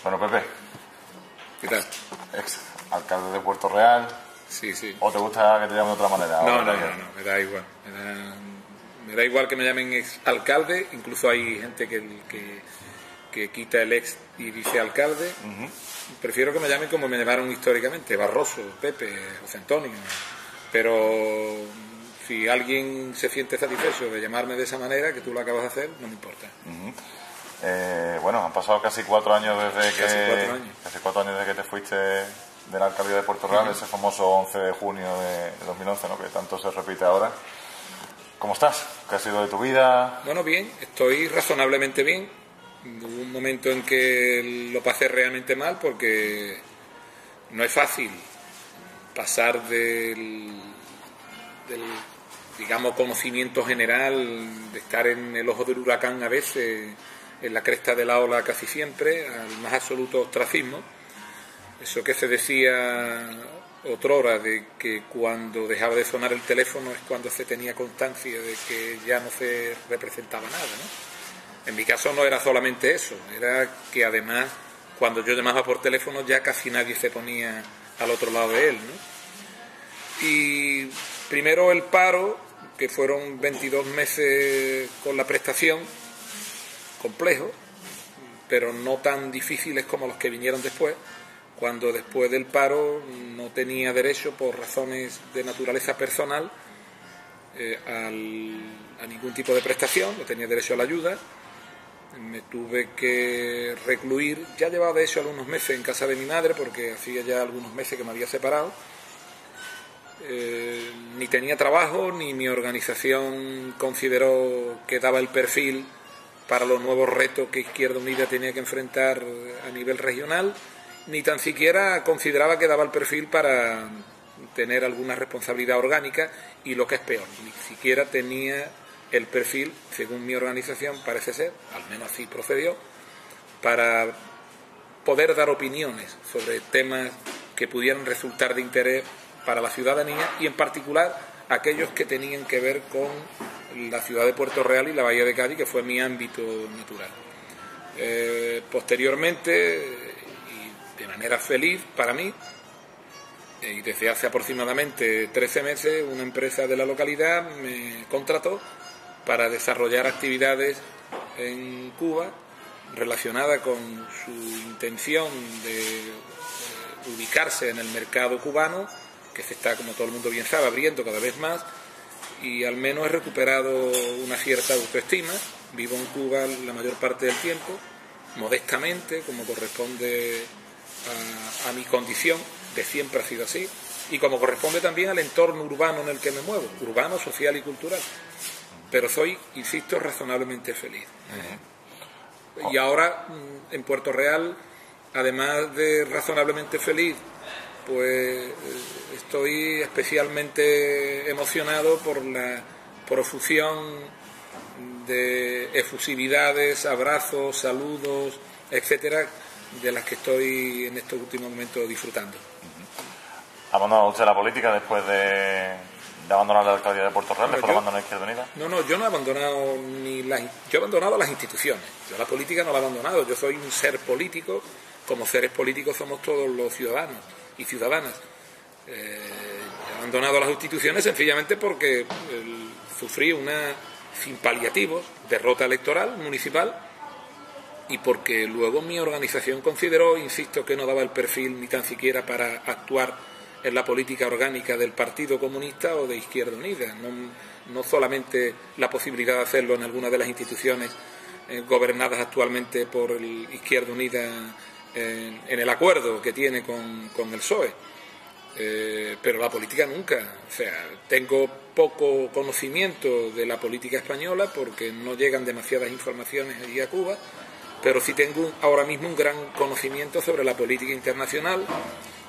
Bueno, Pepe, ¿Qué tal? ex alcalde de Puerto Real. Sí, sí. ¿O te gusta que te llamen de otra manera? No, me da igual. Me da igual que me llamen ex alcalde, incluso hay gente que quita el ex y dice alcalde. Prefiero que me llamen como me llamaron históricamente, Barroso, Pepe, José Antonio. Pero si alguien se siente satisfecho de llamarme de esa manera, que tú lo acabas de hacer, no me importa. Bueno, han pasado casi 4 años desde que... Casi 4 años. Desde que te fuiste de la alcaldía de Puerto Real, ese famoso 11 de junio de 2011, ¿no? Que tanto se repite ahora. ¿Cómo estás? ¿Qué ha sido de tu vida? Bueno, bien, estoy razonablemente bien. Hubo un momento en que lo pasé realmente mal porque no es fácil pasar del digamos, conocimiento general, de estar en el ojo del huracán a veces, en la cresta de la ola casi siempre, al más absoluto ostracismo. Eso que se decía otrora de que cuando dejaba de sonar el teléfono es cuando se tenía constancia de que ya no se representaba nada, ¿no? En mi caso no era solamente eso, era que además cuando yo llamaba por teléfono ya casi nadie se ponía al otro lado de él, ¿no? Y primero el paro, que fueron 22 meses con la prestación, complejos, pero no tan difíciles como los que vinieron después, cuando después del paro no tenía derecho, por razones de naturaleza personal, a ningún tipo de prestación, no tenía derecho a la ayuda. Me tuve que recluir, ya llevaba de hecho algunos meses en casa de mi madre, porque hacía ya algunos meses que me había separado. Ni tenía trabajo, ni mi organización consideró que daba el perfil para los nuevos retos que Izquierda Unida tenía que enfrentar a nivel regional, ni tan siquiera consideraba que daba el perfil para tener alguna responsabilidad orgánica, y lo que es peor, ni siquiera tenía el perfil, según mi organización parece ser, al menos así procedió, para poder dar opiniones sobre temas que pudieran resultar de interés para la ciudadanía, y en particular aquellos que tenían que ver con la ciudad de Puerto Real y la Bahía de Cádiz, que fue mi ámbito natural. Posteriormente, y de manera feliz para mí, y desde hace aproximadamente 13 meses, una empresa de la localidad me contrató para desarrollar actividades en Cuba relacionadas con su intención de ubicarse en el mercado cubano, que se está, como todo el mundo bien sabe, abriendo cada vez más, y al menos he recuperado una cierta autoestima. Vivo en Cuba la mayor parte del tiempo, modestamente, como corresponde a mi condición, de siempre ha sido así, y como corresponde también al entorno urbano en el que me muevo, urbano, social y cultural. Pero soy, insisto, razonablemente feliz. Y ahora, en Puerto Real, además de razonablemente feliz, pues estoy especialmente emocionado por la profusión de efusividades, abrazos, saludos, etcétera, de las que estoy en estos últimos momentos disfrutando. ¿Ha abandonado usted la política después de abandonar la alcaldía de Puerto Real, después de abandonar Izquierda Unida? No, yo no he abandonado yo he abandonado las instituciones. Yo la política no la he abandonado. Yo soy un ser político, como seres políticos somos todos los ciudadanos y ciudadanas. He abandonado las instituciones sencillamente porque sufrí una, sin paliativos, derrota electoral municipal, y porque luego mi organización consideró, insisto, que no daba el perfil ni tan siquiera para actuar en la política orgánica del Partido Comunista o de Izquierda Unida. No solamente la posibilidad de hacerlo en alguna de las instituciones gobernadas actualmente por Izquierda Unida en el acuerdo que tiene con el PSOE, pero la política nunca. O sea, tengo poco conocimiento de la política española porque no llegan demasiadas informaciones allí a Cuba, pero sí tengo ahora mismo un gran conocimiento sobre la política internacional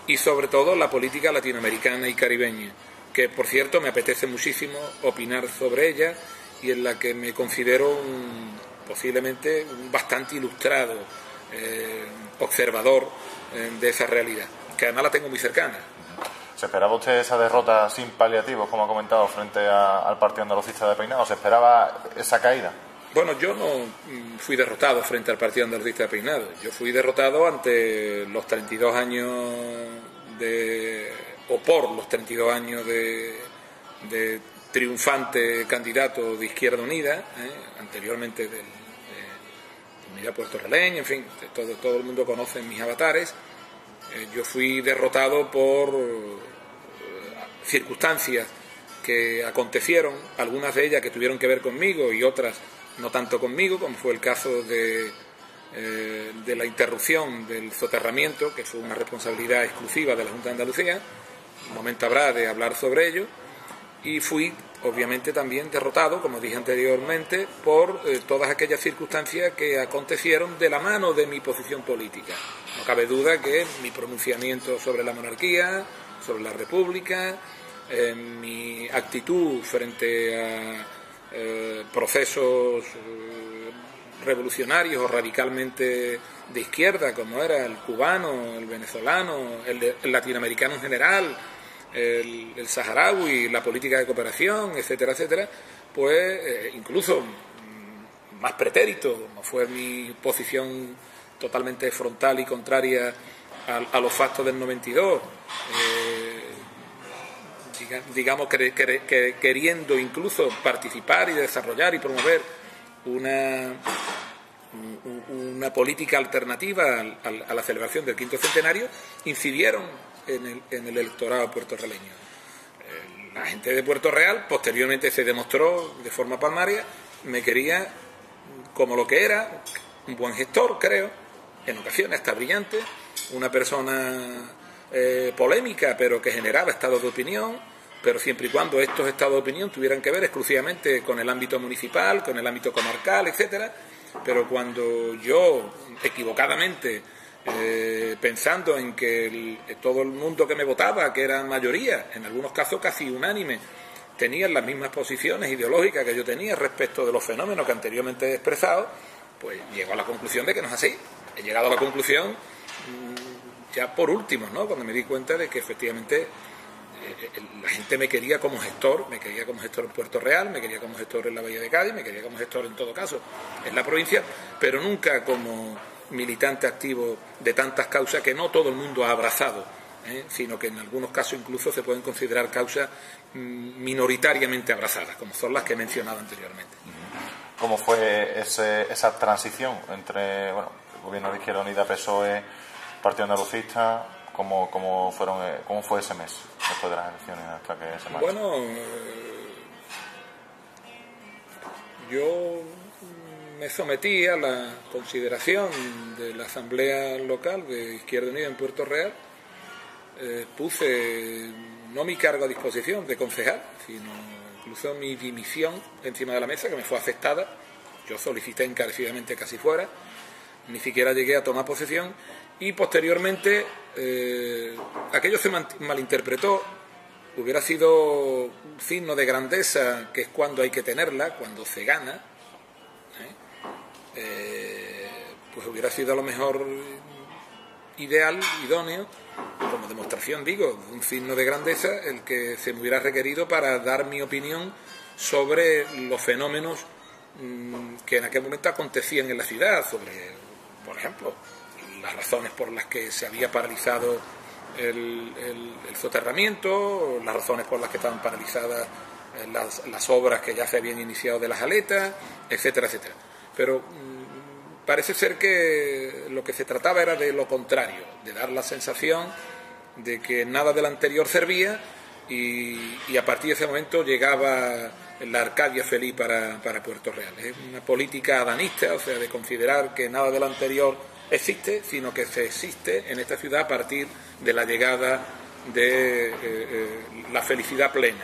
y sobre todo la política latinoamericana y caribeña, que por cierto me apetece muchísimo opinar sobre ella, y en la que me considero posiblemente un bastante ilustrado observador de esa realidad, que además la tengo muy cercana. ¿Se esperaba usted esa derrota sin paliativos, como ha comentado, frente al Partido Andalucista de Peinado? ¿Se esperaba esa caída? Bueno, yo no fui derrotado frente al Partido Andalucista de Peinado. Yo fui derrotado ante los 32 años o por los 32 años de triunfante candidato de Izquierda Unida, anteriormente de Unidad Puertorraleña, en fin, todo el mundo conoce mis avatares. Yo fui derrotado por circunstancias que acontecieron, algunas de ellas que tuvieron que ver conmigo y otras no tanto conmigo, como fue el caso de la interrupción del soterramiento, que fue una responsabilidad exclusiva de la Junta de Andalucía. Un momento habrá de hablar sobre ello. Y fui, obviamente, también derrotado, como dije anteriormente, por todas aquellas circunstancias que acontecieron de la mano de mi posición política. No cabe duda que mi pronunciamiento sobre la monarquía, sobre la república, mi actitud frente a procesos revolucionarios o radicalmente de izquierda, como era el cubano, el venezolano, el latinoamericano en general, el saharaui, la política de cooperación, etcétera, etcétera, pues incluso más pretérito, como fue mi posición totalmente frontal y contraria a los factos del 92, digamos queriendo incluso participar y desarrollar y promover una política alternativa a la celebración del quinto centenario, incidieron en el electorado puertorrileño. La gente de Puerto Real posteriormente se demostró de forma palmaria, me quería como lo que era, un buen gestor, creo, en ocasiones hasta brillante, una persona polémica, pero que generaba estados de opinión, pero siempre y cuando estos estados de opinión tuvieran que ver exclusivamente con el ámbito municipal, con el ámbito comarcal, etcétera. Pero cuando yo, equivocadamente, pensando en que todo el mundo que me votaba, que era mayoría, en algunos casos casi unánime, tenían las mismas posiciones ideológicas que yo tenía respecto de los fenómenos que anteriormente he expresado, pues llego a la conclusión de que no es así. He llegado a la conclusión ya por último, ¿no?, cuando me di cuenta de que efectivamente la gente me quería como gestor en Puerto Real, me quería como gestor en la Bahía de Cádiz, me quería como gestor en todo caso en la provincia, pero nunca como militante activo de tantas causas que no todo el mundo ha abrazado, sino que en algunos casos incluso se pueden considerar causas minoritariamente abrazadas, como son las que he mencionado anteriormente. ¿Cómo fue esa transición entre el gobierno de Izquierda Unida, PSOE, Partido Andalucista? ¿Cómo fue ese mes después de las elecciones hasta que se marchó? Bueno, yo me sometí a la consideración de la Asamblea Local de Izquierda Unida en Puerto Real. Puse no mi cargo a disposición de concejal, sino incluso mi dimisión encima de la mesa, que me fue aceptada. Yo solicité encarecidamente que así fuera, ni siquiera llegué a tomar posesión, y posteriormente aquello se malinterpretó. Hubiera sido un signo de grandeza, que es cuando hay que tenerla, cuando se gana, pues hubiera sido a lo mejor ideal, idóneo, como demostración, digo, de un signo de grandeza, el que se me hubiera requerido para dar mi opinión sobre los fenómenos que en aquel momento acontecían en la ciudad, sobre, por ejemplo, las razones por las que se había paralizado el soterramiento, las razones por las que estaban paralizadas las obras que ya se habían iniciado de las aletas, etcétera, etcétera. Pero parece ser que lo que se trataba era de lo contrario, de dar la sensación de que nada del anterior servía y a partir de ese momento llegaba la Arcadia feliz para Puerto Real. Es una política adanista, o sea, de considerar que nada del anterior existe, sino que se existe en esta ciudad a partir de la llegada de la felicidad plena,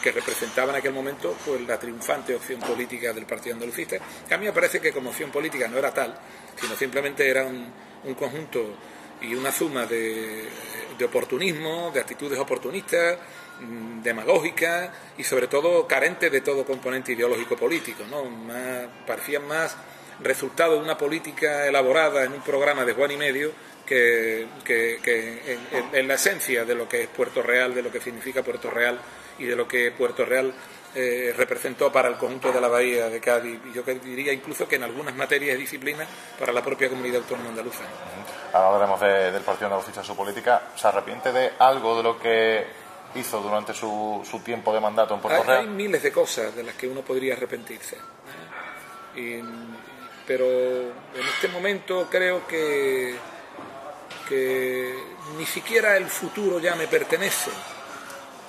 que representaba en aquel momento pues la triunfante opción política del Partido Andalucista, que a mí me parece que como opción política no era tal, sino simplemente era un conjunto y una suma de oportunismo, de actitudes oportunistas, demagógicas y sobre todo carentes de todo componente ideológico político, ¿no? Parecían más resultado de una política elaborada en un programa de Juan y medio que en la esencia de lo que es Puerto Real, de lo que significa Puerto Real y de lo que Puerto Real representó para el conjunto de la Bahía de Cádiz, y yo diría incluso que en algunas materias y disciplinas para la propia comunidad autónoma andaluza. Ahora hablaremos del Partido Andalucista, su política. ¿Se arrepiente de algo de lo que hizo durante su tiempo de mandato en Puerto Real? Hay miles de cosas de las que uno podría arrepentirse, pero en este momento creo que ni siquiera el futuro ya me pertenece.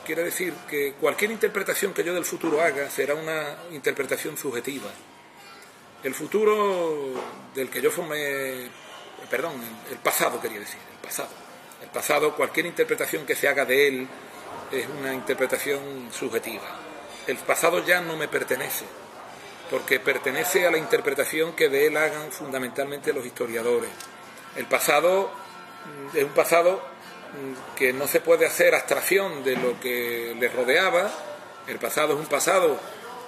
Quiero decir que cualquier interpretación que yo del futuro haga será una interpretación subjetiva. El futuro del que yo formé, perdón, el pasado quería decir, el pasado, cualquier interpretación que se haga de él es una interpretación subjetiva. El pasado ya no me pertenece, porque pertenece a la interpretación que de él hagan fundamentalmente los historiadores. El pasado es un pasado que no se puede hacer abstracción de lo que le rodeaba. El pasado es un pasado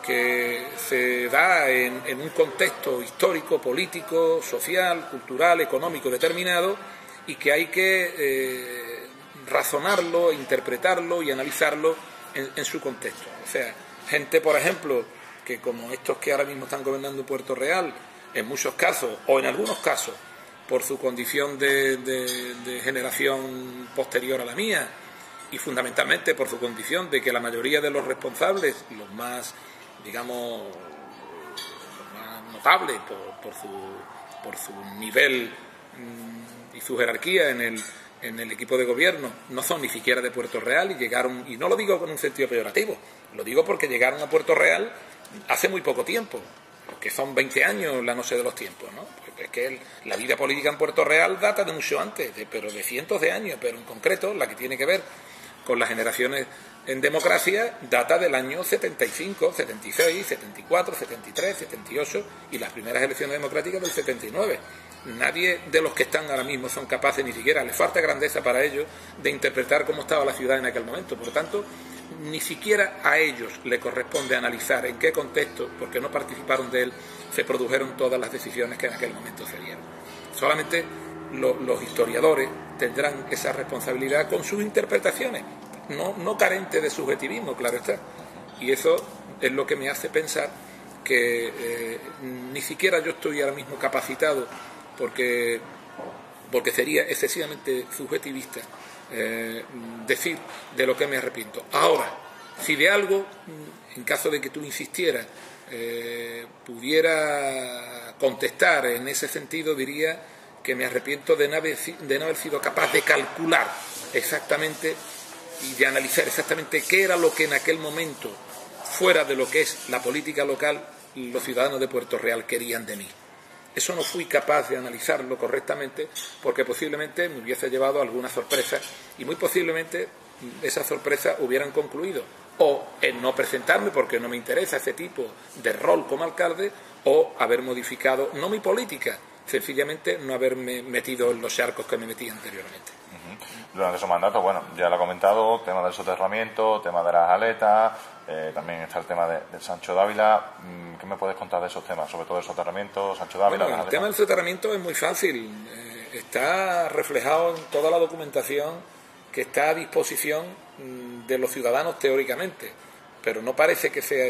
que se da en un contexto histórico, político, social, cultural, económico determinado, y que hay que razonarlo, interpretarlo y analizarlo en su contexto. O sea, gente, por ejemplo, que como estos que ahora mismo están gobernando Puerto Real, en muchos casos, o en algunos casos, por su condición de generación posterior a la mía, y fundamentalmente por su condición de que la mayoría de los responsables, los más, digamos, los más notables por su nivel y su jerarquía en el equipo de gobierno, no son ni siquiera de Puerto Real, y llegaron, y no lo digo con un sentido peyorativo, lo digo porque llegaron a Puerto Real hace muy poco tiempo, que son 20 años la noche de los tiempos, ¿no? Es que la vida política en Puerto Real data de mucho antes, pero de cientos de años, pero en concreto la que tiene que ver con las generaciones en democracia data del año 75, 76, 74, 73, 78 y las primeras elecciones democráticas del 79. Nadie de los que están ahora mismo son capaces, ni siquiera les falta grandeza para ellos, de interpretar cómo estaba la ciudad en aquel momento. Por lo tanto, ni siquiera a ellos le corresponde analizar en qué contexto, porque no participaron de él, se produjeron todas las decisiones que en aquel momento se dieron. Solamente los historiadores tendrán esa responsabilidad con sus interpretaciones, no carente de subjetivismo, claro está. Y eso es lo que me hace pensar que ni siquiera yo estoy ahora mismo capacitado, porque sería excesivamente subjetivista decir de lo que me arrepiento. Ahora, si de algo, en caso de que tú insistieras, pudiera contestar en ese sentido, diría que me arrepiento de no haber sido capaz de calcular exactamente y de analizar exactamente qué era lo que en aquel momento, fuera de lo que es la política local, los ciudadanos de Puerto Real querían de mí. Eso no fui capaz de analizarlo correctamente, porque posiblemente me hubiese llevado a alguna sorpresa, y muy posiblemente esas sorpresas hubieran concluido o en no presentarme porque no me interesa ese tipo de rol como alcalde, o haber modificado, no mi política, sencillamente no haberme metido en los charcos que me metí anteriormente. Durante su mandato, bueno, ya lo ha comentado, tema del soterramiento, tema de las aletas, también está el tema del Sancho Dávila. ¿Qué me puedes contar de esos temas? Sobre todo el soterramiento, Sancho Dávila. Bueno, el tema del soterramiento es muy fácil, está reflejado en toda la documentación que está a disposición de los ciudadanos teóricamente, pero no parece que sea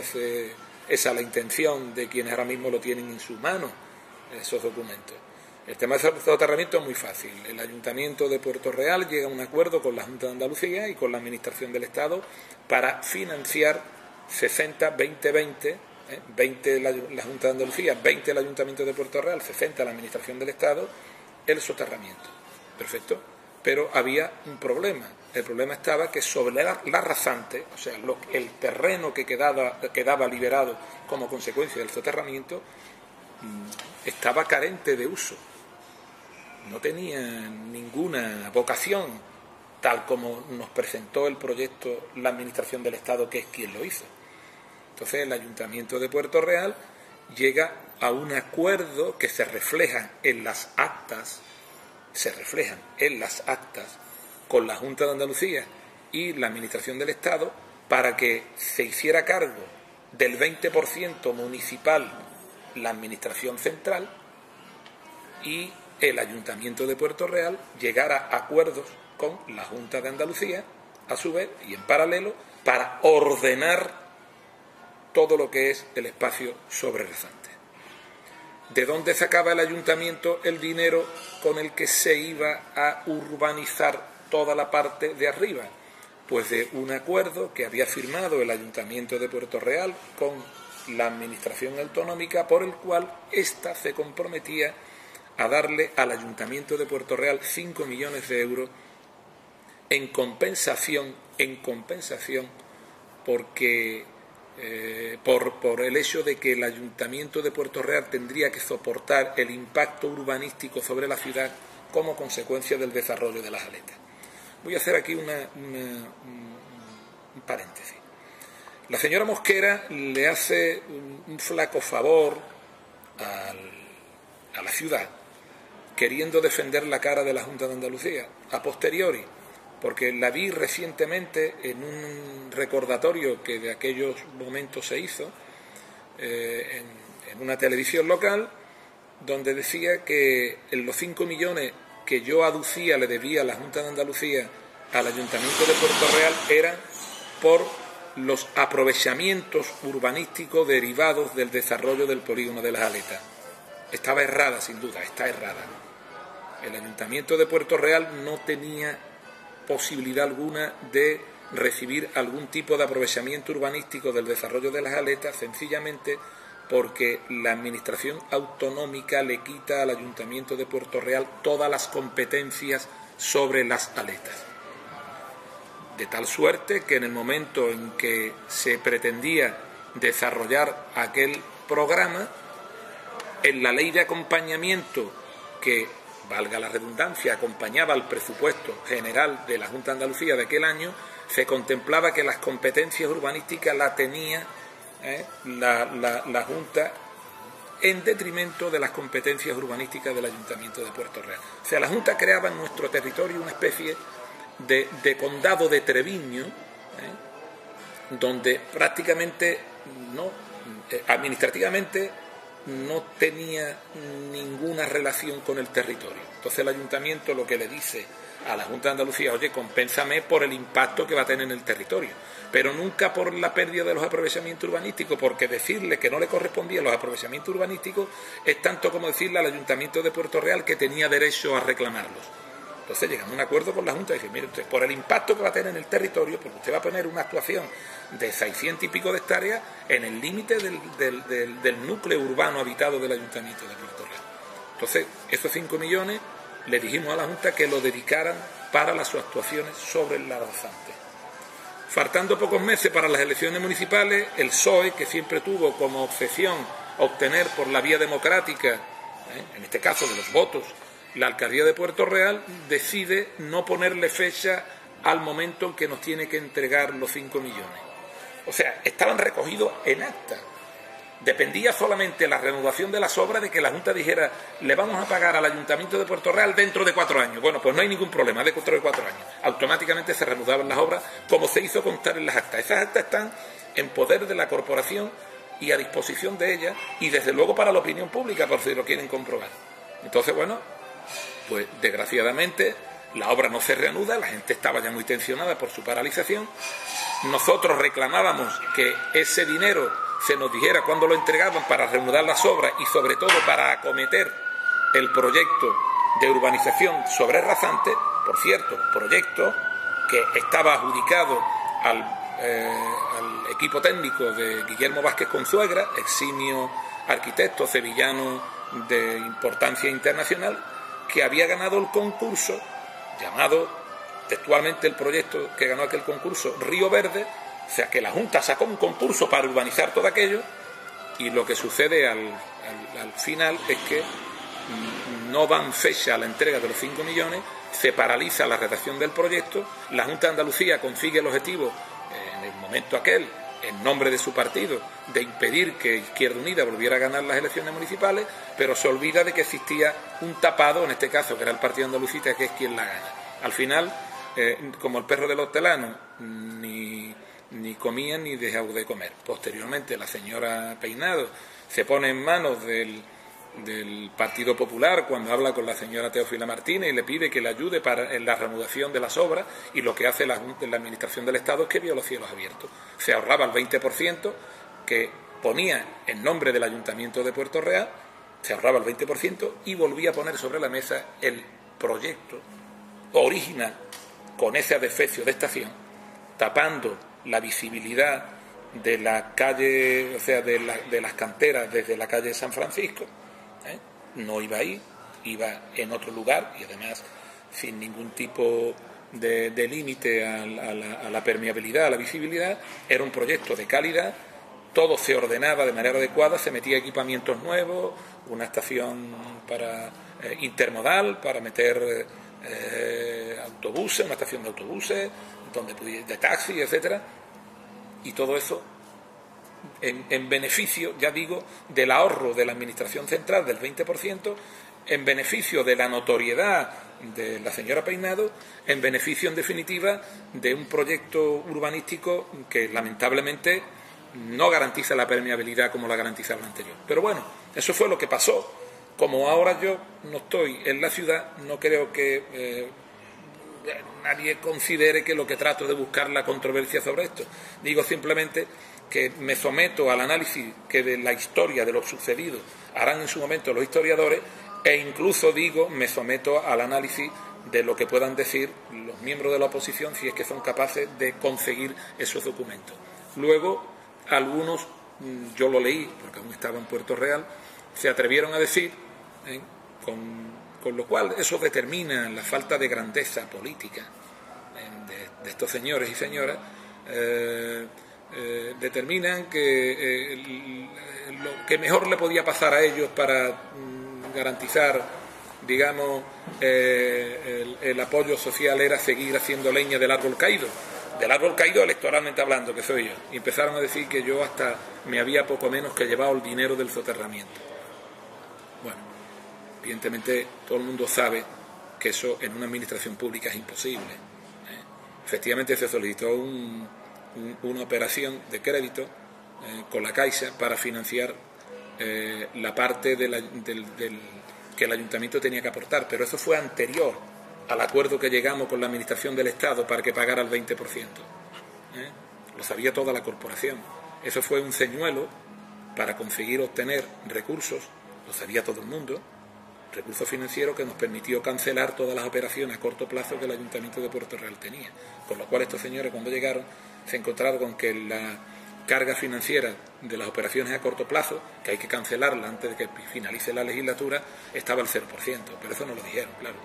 esa la intención de quienes ahora mismo lo tienen en sus manos, esos documentos. El tema del soterramiento es muy fácil. El Ayuntamiento de Puerto Real llega a un acuerdo con la Junta de Andalucía y con la Administración del Estado para financiar 60, 20, 20, 20 la Junta de Andalucía, 20 el Ayuntamiento de Puerto Real, 60 la Administración del Estado, el soterramiento. Perfecto. Pero había un problema. El problema estaba que sobre la rasante, o sea, el terreno que quedaba liberado como consecuencia del soterramiento, estaba carente de uso. No tenía ninguna vocación, tal como nos presentó el proyecto la Administración del Estado, que es quien lo hizo. Entonces el Ayuntamiento de Puerto Real llega a un acuerdo que se refleja en las actas, con la Junta de Andalucía y la Administración del Estado, para que se hiciera cargo del 20% municipal la Administración Central y el Ayuntamiento de Puerto Real llegara a acuerdos con la Junta de Andalucía, a su vez, y en paralelo, para ordenar todo lo que es el espacio sobre Razante. ¿De dónde sacaba el ayuntamiento el dinero con el que se iba a urbanizar toda la parte de arriba? Pues de un acuerdo que había firmado el Ayuntamiento de Puerto Real con la Administración autonómica, por el cual ésta se comprometía a darle al Ayuntamiento de Puerto Real 5 millones de euros en compensación porque por el hecho de que el Ayuntamiento de Puerto Real tendría que soportar el impacto urbanístico sobre la ciudad como consecuencia del desarrollo de las aletas. Voy a hacer aquí un paréntesis. La señora Mosquera le hace un flaco favor a la ciudad, queriendo defender la cara de la Junta de Andalucía, a posteriori, porque la vi recientemente en un recordatorio que de aquellos momentos se hizo en una televisión local, donde decía que en los 5 millones que yo aducía le debía a la Junta de Andalucía al Ayuntamiento de Puerto Real eran por los aprovechamientos urbanísticos derivados del desarrollo del polígono de las Aletas. Estaba errada, sin duda, está errada. El Ayuntamiento de Puerto Real no tenía posibilidad alguna de recibir algún tipo de aprovechamiento urbanístico del desarrollo de las Aletas, sencillamente porque la Administración autonómica le quita al Ayuntamiento de Puerto Real todas las competencias sobre las aletas. De tal suerte que en el momento en que se pretendía desarrollar aquel programa, en la ley de acompañamiento que, valga la redundancia, acompañaba al presupuesto general de la Junta de Andalucía de aquel año, se contemplaba que las competencias urbanísticas las tenía la Junta en detrimento de las competencias urbanísticas del Ayuntamiento de Puerto Real. O sea, la Junta creaba en nuestro territorio una especie de condado de Treviño, donde prácticamente administrativamente no tenía ninguna relación con el territorio. Entonces el Ayuntamiento lo que le dice a la Junta de Andalucía: oye, compénsame por el impacto que va a tener en el territorio, pero nunca por la pérdida de los aprovechamientos urbanísticos, porque decirle que no le correspondían los aprovechamientos urbanísticos es tanto como decirle al Ayuntamiento de Puerto Real que tenía derecho a reclamarlos. Entonces llegamos a un acuerdo con la Junta y dice: mire usted, por el impacto que va a tener en el territorio, porque usted va a poner una actuación de 600 y pico de hectáreas en el límite del núcleo urbano habitado del Ayuntamiento de Puerto Real. Entonces, esos 5 millones le dijimos a la Junta que lo dedicaran para las actuaciones sobre la Razante. Faltando pocos meses para las elecciones municipales, el PSOE, que siempre tuvo como obsesión obtener por la vía democrática, en este caso de los votos, la alcaldía de Puerto Real, decide no ponerle fecha al momento en que nos tiene que entregar los 5 millones. O sea, estaban recogidos en acta. Dependía solamente la reanudación de las obras de que la Junta dijera: le vamos a pagar al Ayuntamiento de Puerto Real dentro de 4 años. Bueno, pues no hay ningún problema, dentro de 4 años. Automáticamente se reanudaban las obras, como se hizo constar en las actas. Esas actas están en poder de la corporación y a disposición de ella, y desde luego para la opinión pública, por si lo quieren comprobar. Entonces, bueno, pues desgraciadamente la obra no se reanuda, la gente estaba ya muy tensionada por su paralización. Nosotros reclamábamos que ese dinero se nos dijera cuándo lo entregaban para reanudar las obras y sobre todo para acometer el proyecto de urbanización sobre Razante, por cierto, proyecto que estaba adjudicado al equipo técnico de Guillermo Vázquez Consuegra, eximio arquitecto sevillano de importancia internacional, que había ganado el concurso, llamado textualmente el proyecto que ganó aquel concurso, Río Verde. O sea, que la Junta sacó un concurso para urbanizar todo aquello, y lo que sucede al final es que no dan fecha a la entrega de los 5 millones, se paraliza la redacción del proyecto, la Junta de Andalucía consigue el objetivo en el momento aquel, en nombre de su partido, de impedir que Izquierda Unida volviera a ganar las elecciones municipales, pero se olvida de que existía un tapado, en este caso, que era el Partido Andalucista, que es quien la gana. Al final, como el perro del hortelano, ni comía ni dejaba de comer. Posteriormente, la señora Peinado se pone en manos del Partido Popular cuando habla con la señora Teófila Martínez y le pide que le ayude en la reanudación de las obras, y lo que hace la Administración del Estado es que vio los cielos abiertos. Se ahorraba el 20%, que ponía en nombre del Ayuntamiento de Puerto Real, se ahorraba el 20% y volvía a poner sobre la mesa el proyecto original con ese adefesio de estación, tapando la visibilidad de la calle, o sea, de las canteras desde la calle San Francisco. No iba ahí, iba en otro lugar y además sin ningún tipo de límite a la permeabilidad, a la visibilidad. Era un proyecto de calidad, todo se ordenaba de manera adecuada, se metía equipamientos nuevos, una estación para intermodal, para meter autobuses, una estación de autobuses, de taxi, etcétera, y todo eso en beneficio, ya digo, del ahorro de la Administración Central del 20%, en beneficio de la notoriedad de la señora Peinado, en beneficio, en definitiva, de un proyecto urbanístico que lamentablemente no garantiza la permeabilidad como la garantizaba el anterior. Pero bueno, eso fue lo que pasó. Como ahora yo no estoy en la ciudad, no creo que nadie considere que lo que trato es de buscar la controversia sobre esto. Digo simplemente que me someto al análisis que de la historia, de lo sucedido, harán en su momento los historiadores, e incluso digo, me someto al análisis de lo que puedan decir los miembros de la oposición si es que son capaces de conseguir esos documentos. Luego, algunos, yo lo leí, porque aún estaba en Puerto Real, se atrevieron a decir, con lo cual eso determina la falta de grandeza política de estos señores y señoras, determinan que lo que mejor le podía pasar a ellos para garantizar, digamos, el apoyo social era seguir haciendo leña del árbol caído electoralmente hablando, que soy yo, y empezaron a decir que yo hasta me había poco menos que llevado el dinero del soterramiento. Bueno, evidentemente todo el mundo sabe que eso en una administración pública es imposible. Efectivamente se solicitó una operación de crédito con la Caixa para financiar la parte que el ayuntamiento tenía que aportar, pero eso fue anterior al acuerdo que llegamos con la Administración del Estado para que pagara el 20%. Lo sabía toda la corporación. Eso fue un señuelo para conseguir obtener recursos, lo sabía todo el mundo, recursos financieros que nos permitió cancelar todas las operaciones a corto plazo que el Ayuntamiento de Puerto Real tenía. Con lo cual estos señores, cuando llegaron, se encontraron con que la carga financiera de las operaciones a corto plazo, que hay que cancelarla antes de que finalice la legislatura, estaba al 0%, pero eso no lo dijeron, claro.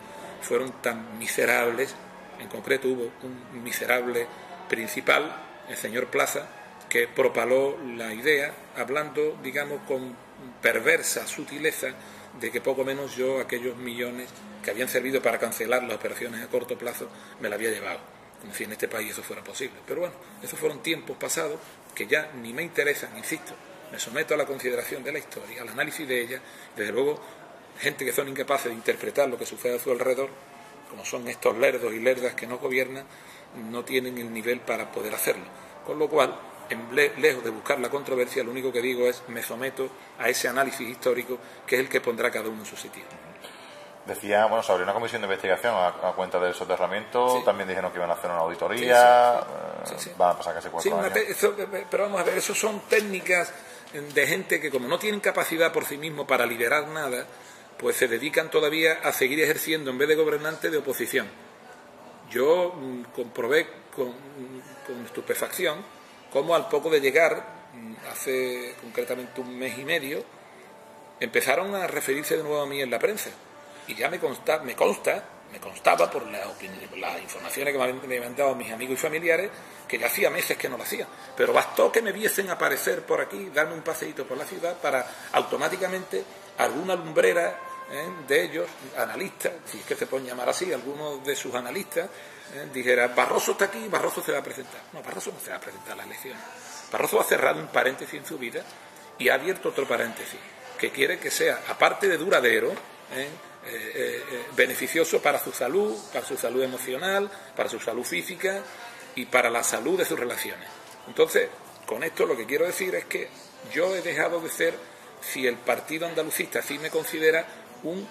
Fueron tan miserables, en concreto hubo un miserable principal, el señor Plaza, que propaló la idea, hablando, digamos, con perversa sutileza, de que poco menos yo aquellos millones que habían servido para cancelar las operaciones a corto plazo me la había llevado, como si en este país eso fuera posible. Pero bueno, esos fueron tiempos pasados que ya ni me interesan, insisto, me someto a la consideración de la historia, al análisis de ella. Desde luego, gente que son incapaces de interpretar lo que sucede a su alrededor, como son estos lerdos y lerdas que nos gobiernan, no tienen el nivel para poder hacerlo. Con lo cual, lejos de buscar la controversia, lo único que digo es me someto a ese análisis histórico que es el que pondrá cada uno en su sitio. Decía, bueno, sobre una comisión de investigación a cuenta del soterramiento, sí. También dijeron que iban a hacer una auditoría, sí. Van a pasar casi 4 años. Pero vamos a ver, eso son técnicas de gente que como no tienen capacidad por sí mismo para liderar nada, pues se dedican todavía a seguir ejerciendo en vez de gobernante de oposición. Yo comprobé con estupefacción cómo al poco de llegar, hace concretamente un mes y medio, empezaron a referirse de nuevo a mí en la prensa. Y ya me constaba por las informaciones que me habían dado mis amigos y familiares, que ya hacía meses que no lo hacía. Pero bastó que me viesen aparecer por aquí, darme un paseíto por la ciudad, para automáticamente alguna lumbrera de ellos, analistas, si es que se pueden llamar así, algunos de sus analistas, dijera, Barroso está aquí, Barroso se va a presentar. No, Barroso no se va a presentar a las elecciones. Barroso ha cerrado un paréntesis en su vida y ha abierto otro paréntesis, que quiere que sea, aparte de duradero, beneficioso para su salud emocional, para su salud física y para la salud de sus relaciones. Entonces, con esto lo que quiero decir es que yo he dejado de ser, si el partido andalucista sí me considera un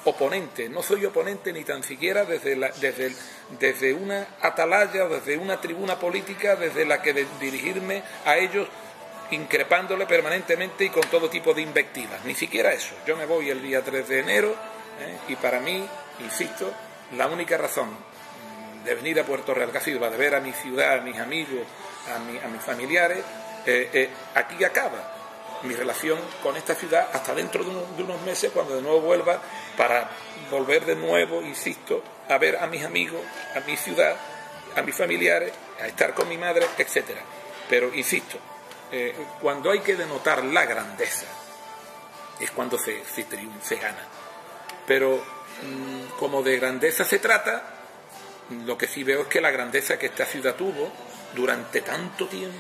oponente, no soy oponente ni tan siquiera desde una atalaya, desde una tribuna política, desde la que dirigirme a ellos increpándole permanentemente y con todo tipo de invectivas. Ni siquiera eso. Yo me voy el día 3 de enero y para mí, insisto, la única razón de venir a Puerto Real Casilda, de ver a mi ciudad, a mis amigos, a mis familiares, aquí acaba mi relación con esta ciudad hasta dentro de unos meses, cuando de nuevo vuelva, para volver de nuevo, insisto, a ver a mis amigos, a mi ciudad, a mis familiares, a estar con mi madre, etcétera. Pero insisto, cuando hay que denotar la grandeza es cuando se gana. Pero como de grandeza se trata, lo que sí veo es que la grandeza que esta ciudad tuvo durante tanto tiempo,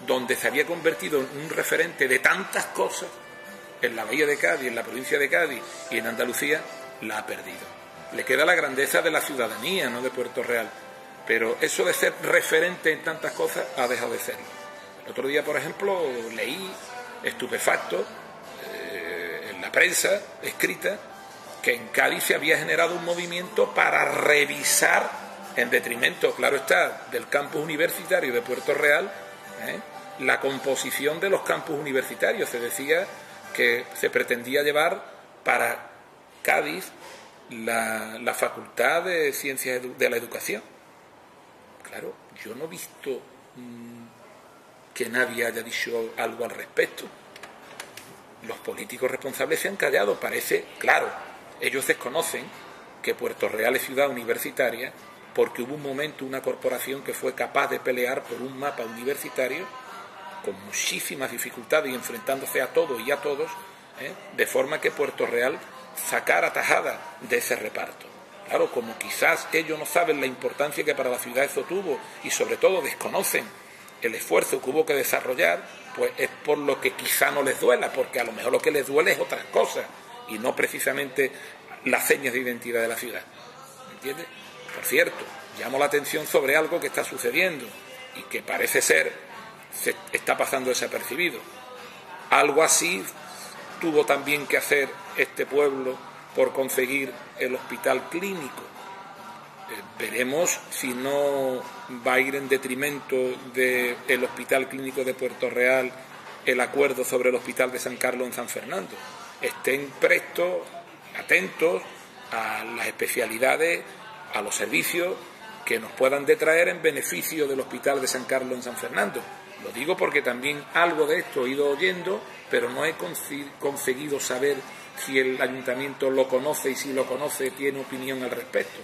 donde se había convertido en un referente de tantas cosas, en la bahía de Cádiz, en la provincia de Cádiz y en Andalucía, la ha perdido. Le queda la grandeza de la ciudadanía, no de Puerto Real, pero eso de ser referente en tantas cosas ha dejado de serlo. El otro día, por ejemplo, leí, estupefacto, en la prensa escrita, que en Cádiz se había generado un movimiento para revisar, en detrimento, claro está, del campus universitario de Puerto Real, la composición de los campus universitarios. Se decía que se pretendía llevar para Cádiz la Facultad de Ciencias de la Educación. Claro, yo no he visto que nadie haya dicho algo al respecto. Los políticos responsables se han callado, parece, claro, ellos desconocen que Puerto Real es ciudad universitaria porque hubo un momento, una corporación que fue capaz de pelear por un mapa universitario con muchísimas dificultades y enfrentándose a todo y a todos, de forma que Puerto Real sacara tajada de ese reparto. Claro, como quizás ellos no saben la importancia que para la ciudad eso tuvo y sobre todo desconocen el esfuerzo que hubo que desarrollar, pues es por lo que quizá no les duela, porque a lo mejor lo que les duele es otras cosas y no precisamente las señas de identidad de la ciudad. ¿Me entiendes? Por cierto, llamo la atención sobre algo que está sucediendo y que parece ser se está pasando desapercibido. Algo así tuvo también que hacer este pueblo por conseguir el hospital clínico. Veremos si no va a ir en detrimento del hospital clínico de Puerto Real el acuerdo sobre el hospital de San Carlos en San Fernando. Estén prestos, atentos a las especialidades, a los servicios que nos puedan detraer en beneficio del hospital de San Carlos en San Fernando. Lo digo porque también algo de esto he ido oyendo, pero no he conseguido saber si el ayuntamiento lo conoce y si lo conoce tiene opinión al respecto.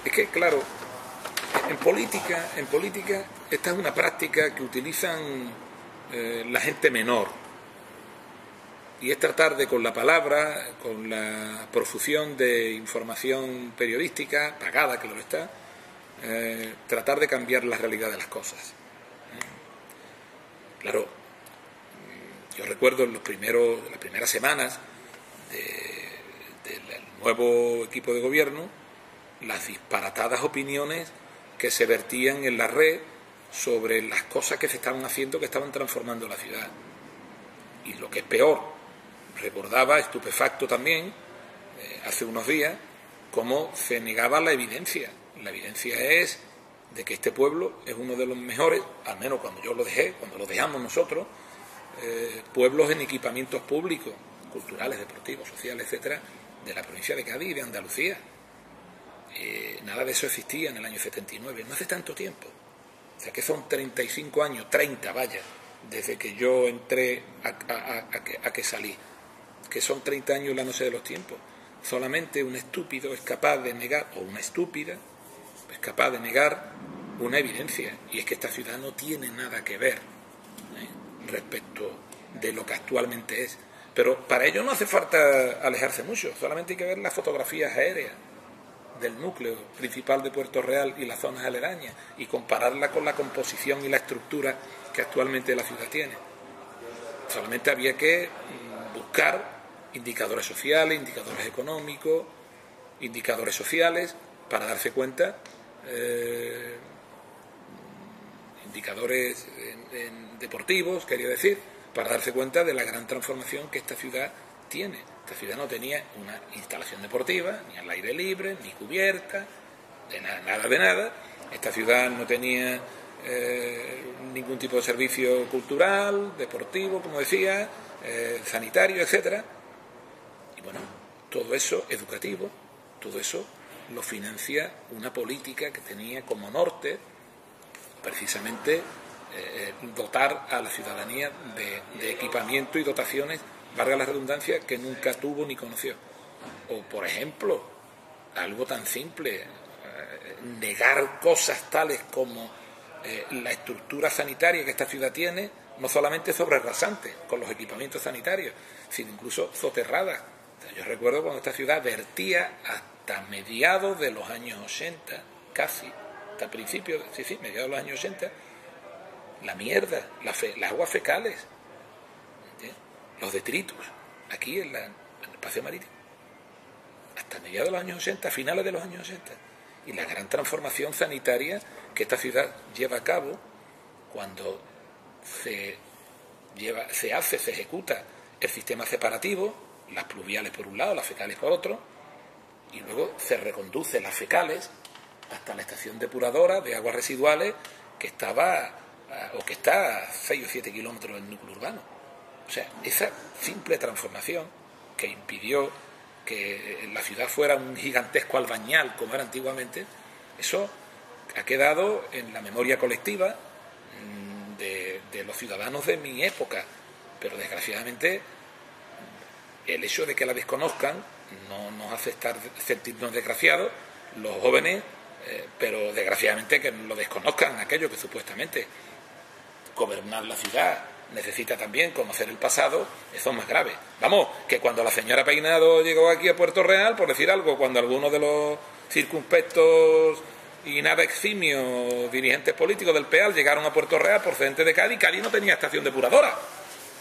Es que, claro, en política esta es una práctica que utilizan la gente menor, y es tratar de, con la palabra, con la profusión de información periodística, pagada que lo está, tratar de cambiar la realidad de las cosas. Claro, yo recuerdo en las primeras semanas del nuevo equipo de gobierno, las disparatadas opiniones que se vertían en la red sobre las cosas que se estaban haciendo, que estaban transformando la ciudad. Y lo que es peor, recordaba estupefacto también, hace unos días, cómo se negaba la evidencia. La evidencia es de que este pueblo es uno de los mejores, al menos cuando yo lo dejé, cuando lo dejamos nosotros, pueblos en equipamientos públicos, culturales, deportivos, sociales, etcétera, de la provincia de Cádiz y de Andalucía. Nada de eso existía en el año 79, no hace tanto tiempo. O sea que son 35 años, 30, vaya, desde que yo entré a que salí. Que son 30 años la noche de los tiempos. Solamente un estúpido es capaz de negar, o una estúpida es capaz de negar una evidencia, y es que esta ciudad no tiene nada que ver respecto de lo que actualmente es. Pero para ello no hace falta alejarse mucho, solamente hay que ver las fotografías aéreas del núcleo principal de Puerto Real y las zonas aledañas y compararla con la composición y la estructura que actualmente la ciudad tiene. Solamente había que buscar indicadores sociales, indicadores económicos, indicadores sociales, para darse cuenta, indicadores deportivos, quería decir, para darse cuenta de la gran transformación que esta ciudad tiene. Esta ciudad no tenía una instalación deportiva, ni al aire libre, ni cubierta, nada de nada. Esta ciudad no tenía ningún tipo de servicio cultural, deportivo, como decía, sanitario, etcétera. Y bueno, todo eso educativo, todo eso lo financia una política que tenía como norte precisamente dotar a la ciudadanía de equipamiento y dotaciones, valga la redundancia, que nunca tuvo ni conoció. O, por ejemplo, algo tan simple, negar cosas tales como la estructura sanitaria que esta ciudad tiene, no solamente sobre rasante con los equipamientos sanitarios, sino incluso soterrada. O sea, yo recuerdo cuando esta ciudad vertía hasta mediados de los años 80, casi, hasta principios, mediados de los años 80, la mierda, las aguas fecales, ¿entiendes? Los detritus, aquí en el espacio marítimo, hasta mediados de los años 80, finales de los años 80, y la gran transformación sanitaria que esta ciudad lleva a cabo cuando se ejecuta el sistema separativo, las pluviales por un lado, las fecales por otro, y luego se reconduce las fecales hasta la estación depuradora de aguas residuales que estaba o que está a 6 o 7 kilómetros del núcleo urbano. O sea, esa simple transformación que impidió que la ciudad fuera un gigantesco albañal como era antiguamente, eso ha quedado en la memoria colectiva de los ciudadanos de mi época, pero desgraciadamente el hecho de que la desconozcan no nos hace sentirnos desgraciados los jóvenes, pero desgraciadamente que lo desconozcan aquello que supuestamente gobernar la ciudad necesita también conocer el pasado, eso es más grave. Vamos, que cuando la señora Peinado llegó aquí a Puerto Real, por decir algo, cuando algunos de los circunspectos y nada eximios dirigentes políticos del PEAL llegaron a Puerto Real procedentes de Cádiz, Cádiz no tenía estación depuradora,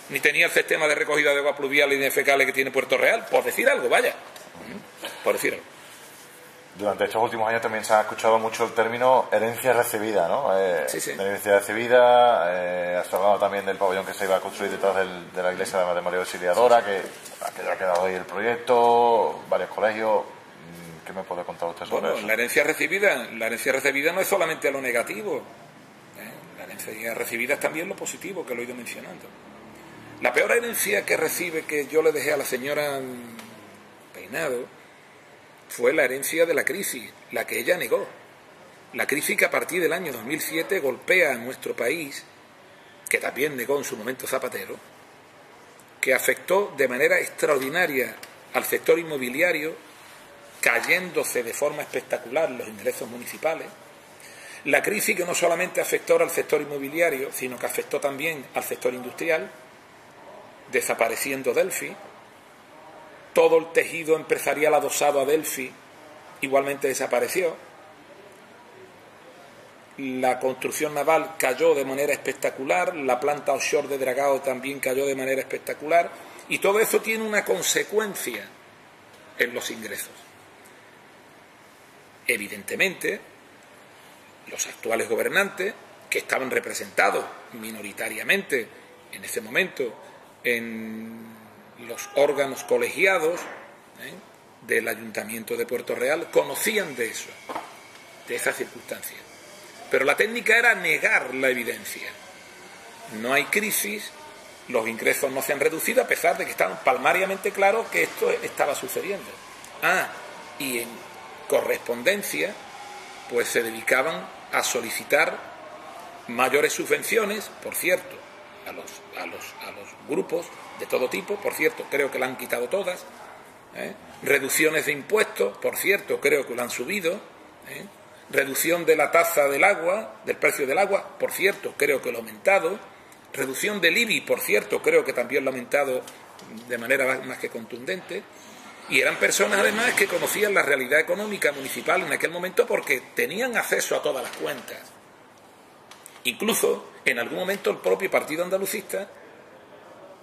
ni tenía el sistema de recogida de agua pluvial y de fecales que tiene Puerto Real, por decir algo, vaya, por decir algo. Durante estos últimos años también se ha escuchado mucho el término herencia recibida, ¿no? Sí. Herencia recibida, has hablado también del pabellón que se iba a construir detrás de la iglesia de María Auxiliadora, que ya ha quedado ahí el proyecto, varios colegios. ¿Qué me puede contar usted sobre eso? La herencia recibida no es solamente lo negativo, la herencia recibida es también lo positivo, que lo he ido mencionando. La peor herencia que recibe, que yo le dejé a la señora Peinado, fue la herencia de la crisis, la que ella negó. La crisis que a partir del año 2007 golpea a nuestro país, que también negó en su momento Zapatero, que afectó de manera extraordinaria al sector inmobiliario, cayéndose de forma espectacular los ingresos municipales. La crisis que no solamente afectó al sector inmobiliario, sino que afectó también al sector industrial, desapareciendo Delphi. Todo el tejido empresarial adosado a Delphi igualmente desapareció. La construcción naval cayó de manera espectacular, la planta offshore de Dragao también cayó de manera espectacular, y todo eso tiene una consecuencia en los ingresos. Evidentemente, los actuales gobernantes, que estaban representados minoritariamente en ese momento en los órganos colegiados del Ayuntamiento de Puerto Real, conocían de eso, de esa circunstancia. Pero la técnica era negar la evidencia. No hay crisis, los ingresos no se han reducido, a pesar de que estaban palmariamente claros que esto estaba sucediendo. Y en correspondencia, pues se dedicaban a solicitar mayores subvenciones, por cierto, a los grupos de todo tipo, por cierto, creo que la han quitado todas, reducciones de impuestos, por cierto, creo que lo han subido, reducción de la tasa del agua, del precio del agua, por cierto, creo que lo ha aumentado, reducción del IBI, por cierto, creo que también lo ha aumentado de manera más que contundente, y eran personas además que conocían la realidad económica municipal en aquel momento porque tenían acceso a todas las cuentas. Incluso, en algún momento, el propio Partido Andalucista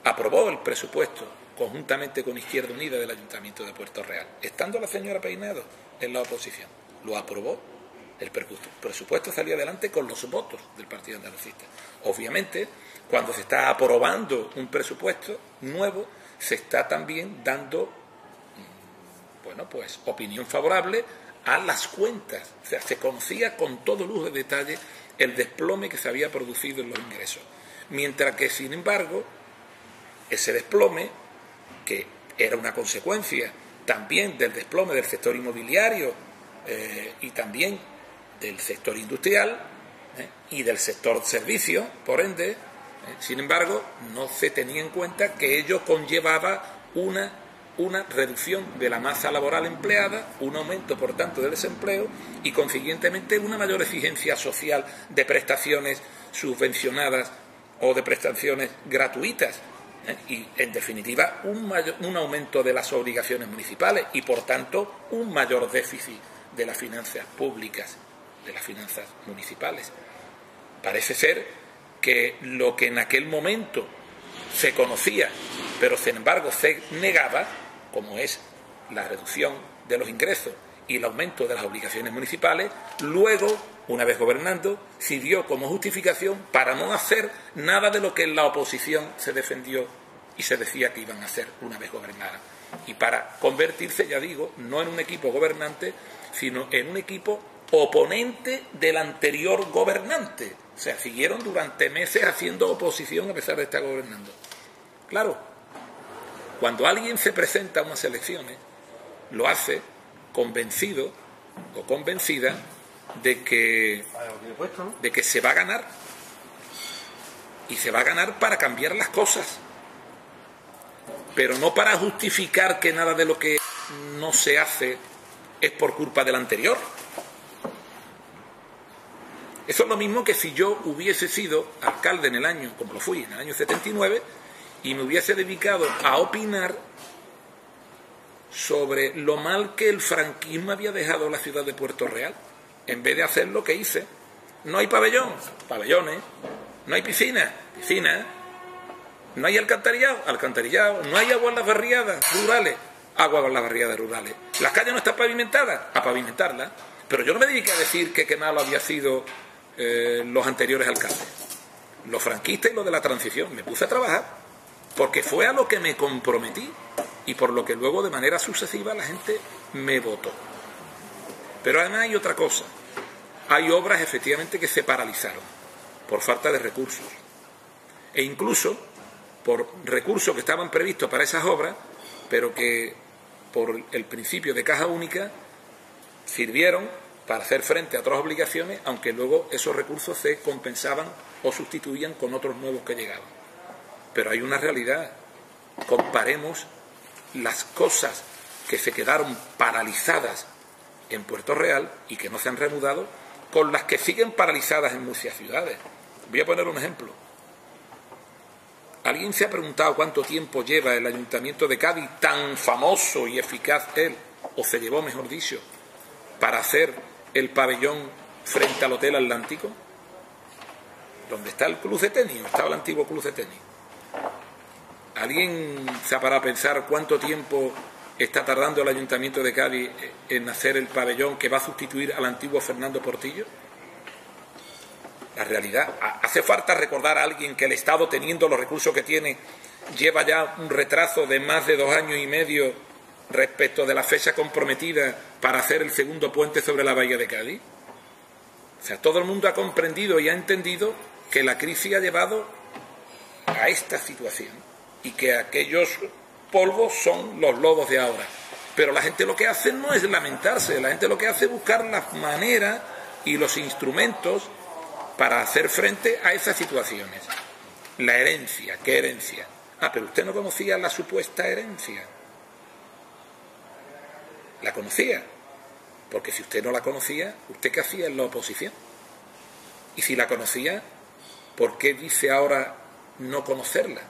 aprobó el presupuesto conjuntamente con Izquierda Unida del Ayuntamiento de Puerto Real, estando la señora Peinado en la oposición. Lo aprobó, el presupuesto salió adelante con los votos del Partido Andalucista. Obviamente, cuando se está aprobando un presupuesto nuevo, se está también dando, opinión favorable a las cuentas. O sea, se conocía con todo lujo de detalle el desplome que se había producido en los ingresos. Mientras que, sin embargo, ese desplome, que era una consecuencia también del desplome del sector inmobiliario y también del sector industrial y del sector servicios, por ende, sin embargo, no se tenía en cuenta que ello conllevaba una reducción de la masa laboral empleada, un aumento, por tanto, del desempleo y, consiguientemente, una mayor exigencia social de prestaciones subvencionadas o de prestaciones gratuitas. Y, en definitiva, un aumento de las obligaciones municipales y, por tanto, un mayor déficit de las finanzas públicas, de las finanzas municipales. Parece ser que lo que en aquel momento se conocía, pero sin embargo se negaba, como es la reducción de los ingresos y el aumento de las obligaciones municipales, luego, una vez gobernando, sirvió como justificación para no hacer nada de lo que en la oposición se defendió y se decía que iban a hacer una vez gobernaran. Y para convertirse, ya digo, no en un equipo gobernante, sino en un equipo oponente del anterior gobernante. O sea, siguieron durante meses haciendo oposición a pesar de estar gobernando. Claro, cuando alguien se presenta a unas elecciones, lo hace convencido o convencida de que se va a ganar. Y se va a ganar para cambiar las cosas. Pero no para justificar que nada de lo que no se hace es por culpa del anterior. Eso es lo mismo que si yo hubiese sido alcalde en el año, como lo fui, en el año 79, y me hubiese dedicado a opinar sobre lo mal que el franquismo había dejado la ciudad de Puerto Real, en vez de hacer lo que hice. No hay pabellón, pabellones. No hay piscina, piscina. No hay alcantarillado, alcantarillado. No hay agua en las barriadas rurales, agua en las barriadas rurales. Las calles no están pavimentadas, a pavimentarlas. Pero yo no me dediqué a decir que malo había sido los anteriores alcaldes, los franquistas y los de la transición. Me puse a trabajar porque fue a lo que me comprometí y por lo que luego de manera sucesiva la gente me votó. Pero además hay otra cosa. Hay obras efectivamente que se paralizaron por falta de recursos e incluso por recursos que estaban previstos para esas obras, pero que por el principio de caja única sirvieron para hacer frente a otras obligaciones, aunque luego esos recursos se compensaban o sustituían con otros nuevos que llegaban. Pero hay una realidad. Comparemos las cosas que se quedaron paralizadas en Puerto Real y que no se han reanudado con las que siguen paralizadas en muchas ciudades. Voy a poner un ejemplo. ¿Alguien se ha preguntado cuánto tiempo lleva el Ayuntamiento de Cádiz, tan famoso y eficaz él, o se llevó, mejor dicho, para hacer el pabellón frente al Hotel Atlántico? ¿Dónde está el club de tenis? Estaba el antiguo club de tenis. ¿Alguien se ha parado a pensar cuánto tiempo está tardando el Ayuntamiento de Cádiz en hacer el pabellón que va a sustituir al antiguo Fernando Portillo? La realidad, hace falta recordar a alguien que el Estado, teniendo los recursos que tiene, lleva ya un retraso de más de 2 años y medio respecto de la fecha comprometida para hacer el segundo puente sobre la bahía de Cádiz. O sea, todo el mundo ha comprendido y ha entendido que la crisis ha llevado a esta situación y que aquellos polvos son los lodos de ahora. Pero la gente lo que hace no es lamentarse, la gente lo que hace es buscar las maneras y los instrumentos para hacer frente a esas situaciones. La herencia, ¿qué herencia? Pero usted no conocía la supuesta herencia. La conocía, porque si usted no la conocía, ¿usted qué hacía en la oposición? Y si la conocía, ¿por qué dice ahora no conocerla?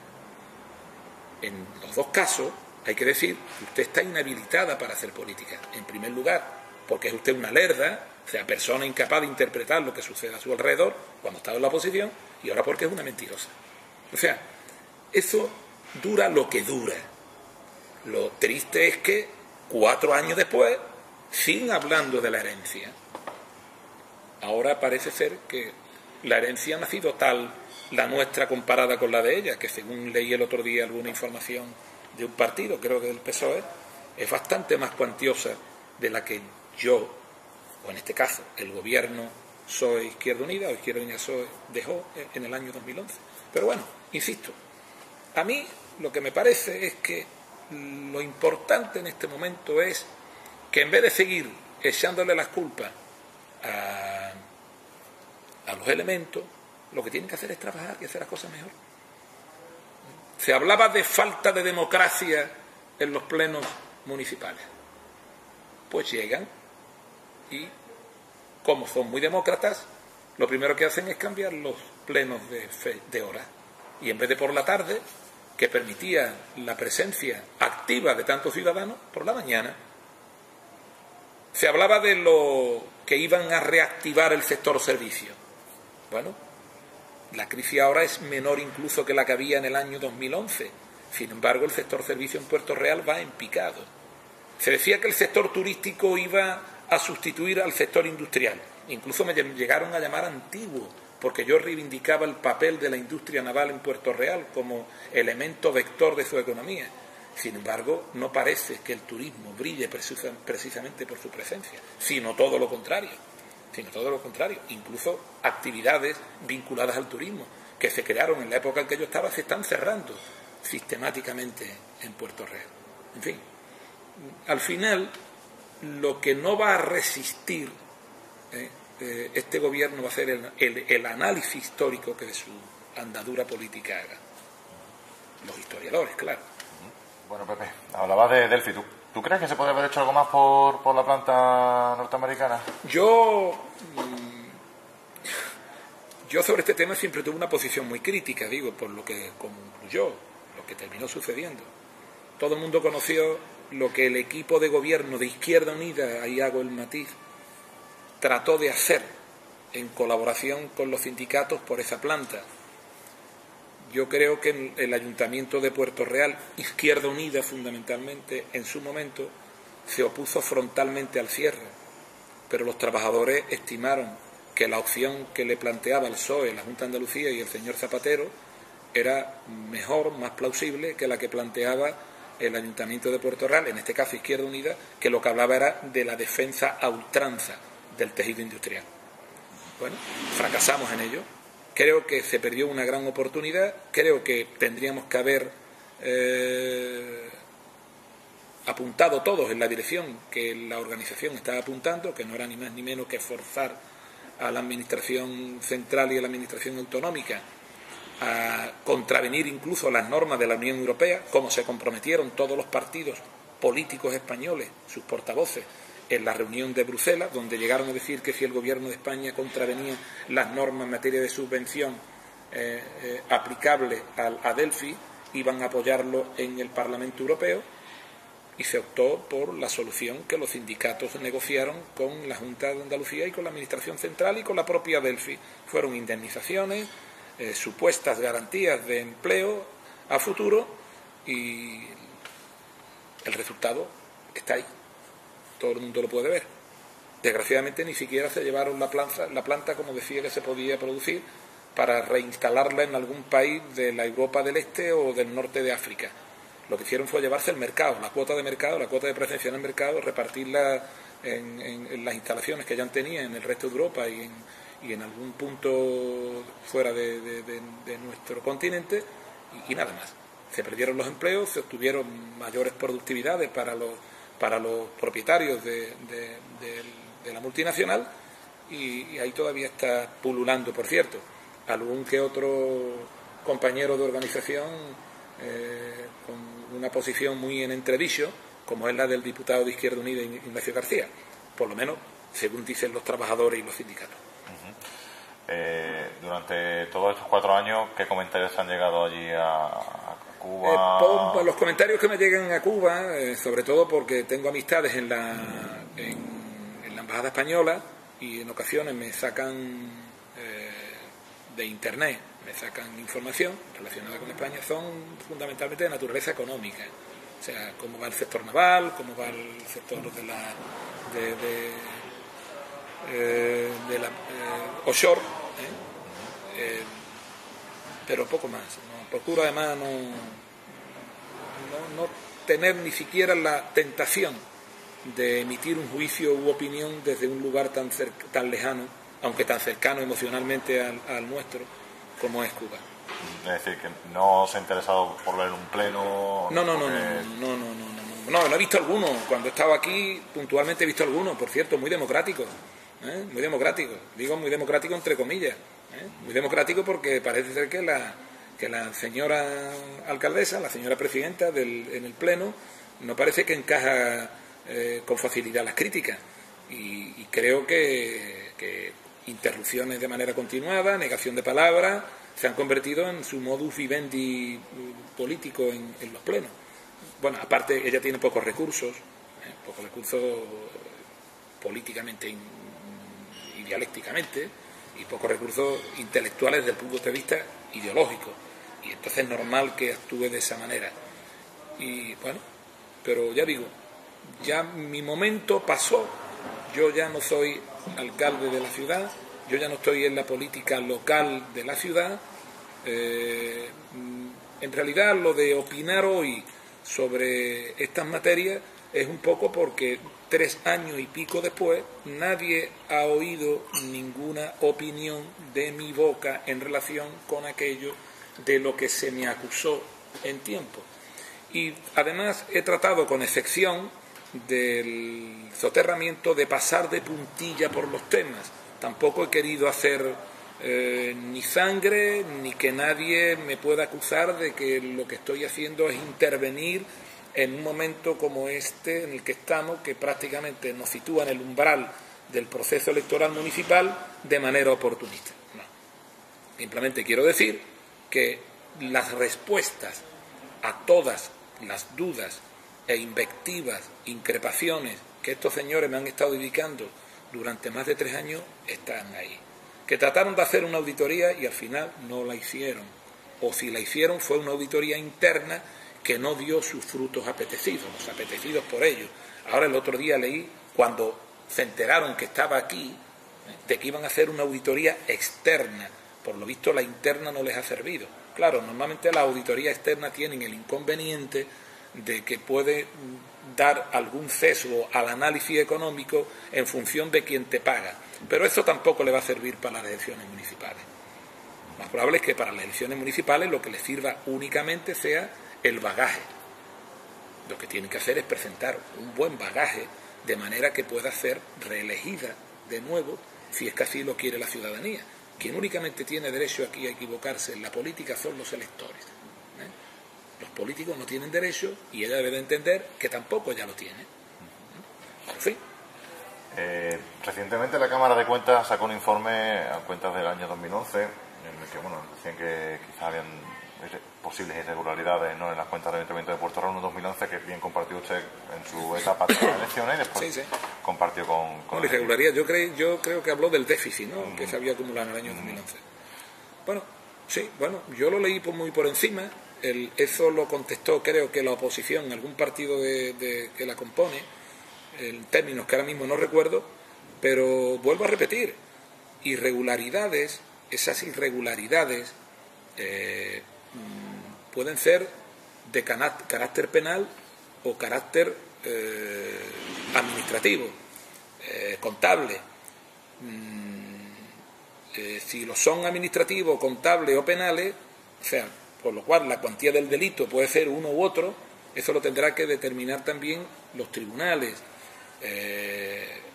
En los dos casos hay que decir que usted está inhabilitada para hacer política. En primer lugar, porque es usted una lerda, o sea, persona incapaz de interpretar lo que sucede a su alrededor cuando está en la oposición, y ahora porque es una mentirosa. O sea, eso dura lo que dura. Lo triste es que 4 años después siguen hablando de la herencia. Ahora parece ser que la herencia no ha sido tal la nuestra comparada con la de ella, que según leí el otro día alguna información de un partido, creo que del PSOE, es bastante más cuantiosa de la que yo, o en este caso el gobierno PSOE Izquierda Unida, o Izquierda Unida PSOE dejó en el año 2011. Pero bueno, insisto, a mí lo que me parece es que lo importante en este momento es que en vez de seguir echándole las culpas a los elementos, lo que tienen que hacer es trabajar y hacer las cosas mejor. Se hablaba de falta de democracia en los plenos municipales. Pues llegan y, como son muy demócratas, lo primero que hacen es cambiar los plenos de hora. Y en vez de por la tarde, que permitía la presencia activa de tantos ciudadanos, por la mañana. Se hablaba de lo que iban a reactivar el sector servicio. Bueno, la crisis ahora es menor incluso que la que había en el año 2011. Sin embargo, el sector servicio en Puerto Real va en picado. Se decía que el sector turístico iba a sustituir al sector industrial. Incluso me llegaron a llamar antiguo, porque yo reivindicaba el papel de la industria naval en Puerto Real como elemento vector de su economía. Sin embargo, no parece que el turismo brille precisamente por su presencia, sino todo lo contrario. Incluso actividades vinculadas al turismo que se crearon en la época en que yo estaba se están cerrando sistemáticamente en Puerto Real. En fin, al final, lo que no va a resistir este gobierno va a ser el análisis histórico que de su andadura política haga. Los historiadores, claro. Bueno, Pepe, hablabas de Delphi. ¿Tú crees que se podría haber hecho algo más por la planta norteamericana? Yo sobre este tema siempre tuve una posición muy crítica, digo, por lo que concluyó, lo que terminó sucediendo. Todo el mundo conoció lo que el equipo de gobierno de Izquierda Unida, ahí hago el matiz, trató de hacer en colaboración con los sindicatos por esa planta. Yo creo que el Ayuntamiento de Puerto Real, Izquierda Unida fundamentalmente, en su momento se opuso frontalmente al cierre, pero los trabajadores estimaron que la opción que le planteaba el PSOE, la Junta de Andalucía y el señor Zapatero era mejor, más plausible que la que planteaba el Ayuntamiento de Puerto Real, en este caso Izquierda Unida, que lo que hablaba era de la defensa a ultranza del tejido industrial. Bueno, fracasamos en ello. Creo que se perdió una gran oportunidad. Creo que tendríamos que haber apuntado todos en la dirección que la organización estaba apuntando, que no era ni más ni menos que forzar a la Administración Central y a la Administración Autonómica a contravenir incluso las normas de la Unión Europea, como se comprometieron todos los partidos políticos españoles, sus portavoces, en la reunión de Bruselas, donde llegaron a decir que si el gobierno de España contravenía las normas en materia de subvención aplicable a Delphi, iban a apoyarlo en el Parlamento Europeo, y se optó por la solución que los sindicatos negociaron con la Junta de Andalucía y con la Administración Central y con la propia Delphi. Fueron indemnizaciones, supuestas garantías de empleo a futuro, y el resultado está ahí. Todo el mundo lo puede ver. Desgraciadamente ni siquiera se llevaron la planta como decía que se podía producir, para reinstalarla en algún país de la Europa del Este o del norte de África. Lo que hicieron fue llevarse el mercado, la cuota de mercado, la cuota de presencia en el mercado, repartirla en las instalaciones que ya tenían en el resto de Europa y en algún punto fuera de nuestro continente, y nada más. Se perdieron los empleos, se obtuvieron mayores productividades para los propietarios de la multinacional, y ahí todavía está pululando, por cierto, algún que otro compañero de organización con una posición muy en entredicho, como es la del diputado de Izquierda Unida Ignacio García, por lo menos según dicen los trabajadores y los sindicatos. Durante todos estos 4 años, ¿qué comentarios han llegado allí a Cuba? Los comentarios que me llegan a Cuba, sobre todo porque tengo amistades en la Embajada Española, y en ocasiones me sacan de internet, me sacan información relacionada con España, son fundamentalmente de naturaleza económica. O sea, cómo va el sector naval, cómo va el sector de la offshore, pero poco más. ¿No? Procuro además no tener ni siquiera la tentación de emitir un juicio u opinión desde un lugar tan lejano aunque tan cercano emocionalmente al nuestro como es Cuba. Es decir, que no se ha interesado por ver un pleno. No, he visto algunos. Cuando he estado aquí, puntualmente he visto algunos, por cierto, muy democráticos. Muy democráticos. Digo muy democrático entre comillas. Muy democrático porque parece ser que la señora alcaldesa, la señora presidenta en el pleno, no parece que encaja con facilidad las críticas. Y creo que interrupciones de manera continuada, negación de palabras, se han convertido en su modus vivendi político en los plenos. Bueno, aparte ella tiene pocos recursos políticamente y dialécticamente, y pocos recursos intelectuales desde el punto de vista ideológico. Y entonces es normal que actúe de esa manera. Y bueno, pero ya digo, ya mi momento pasó. Yo ya no soy alcalde de la ciudad, yo ya no estoy en la política local de la ciudad. En realidad lo de opinar hoy sobre estas materias es un poco porque 3 años y pico después nadie ha oído ninguna opinión de mi boca en relación con aquello de lo que se me acusó en tiempo. Y además he tratado, con excepción del soterramiento, de pasar de puntilla por los temas. Tampoco he querido hacer ni sangre, ni que nadie me pueda acusar de que lo que estoy haciendo es intervenir en un momento como este en el que estamos, que prácticamente nos sitúa en el umbral del proceso electoral municipal de manera oportunista. No. Simplemente quiero decir que las respuestas a todas las dudas e invectivas, increpaciones que estos señores me han estado dedicando durante más de 3 años están ahí. Que trataron de hacer una auditoría y al final no la hicieron. O si la hicieron fue una auditoría interna que no dio sus frutos apetecidos, los apetecidos por ellos. Ahora el otro día leí, cuando se enteraron que estaba aquí, de que iban a hacer una auditoría externa. Por lo visto la interna no les ha servido. Claro, normalmente las auditorías externas tienen el inconveniente de que puede dar algún sesgo al análisis económico en función de quien te paga. Pero eso tampoco le va a servir para las elecciones municipales. Más probable es que para las elecciones municipales lo que les sirva únicamente sea el bagaje. Lo que tienen que hacer es presentar un buen bagaje de manera que pueda ser reelegida de nuevo si es que así lo quiere la ciudadanía. Quien únicamente tiene derecho aquí a equivocarse en la política son los electores. Los políticos no tienen derecho y ella debe de entender que tampoco ella lo tiene. En fin. Recientemente la Cámara de Cuentas sacó un informe a cuentas del año 2011 en el que decían que quizás habían posibles irregularidades, ¿no?, en las cuentas del Ayuntamiento de Puerto Real en 2011, que bien compartió usted en su etapa de las elecciones y después compartió con la irregularidad. Yo creo que habló del déficit, ¿no?, que se había acumulado en el año 2011. Bueno, yo lo leí muy por encima. Eso lo contestó, creo que la oposición, algún partido que la compone, en términos que ahora mismo no recuerdo, pero vuelvo a repetir, irregularidades, esas irregularidades pueden ser de carácter penal o carácter administrativo, contable. Si lo son administrativos, contables o penales, o sea, por lo cual la cuantía del delito puede ser uno u otro, eso lo tendrá que determinar también los tribunales.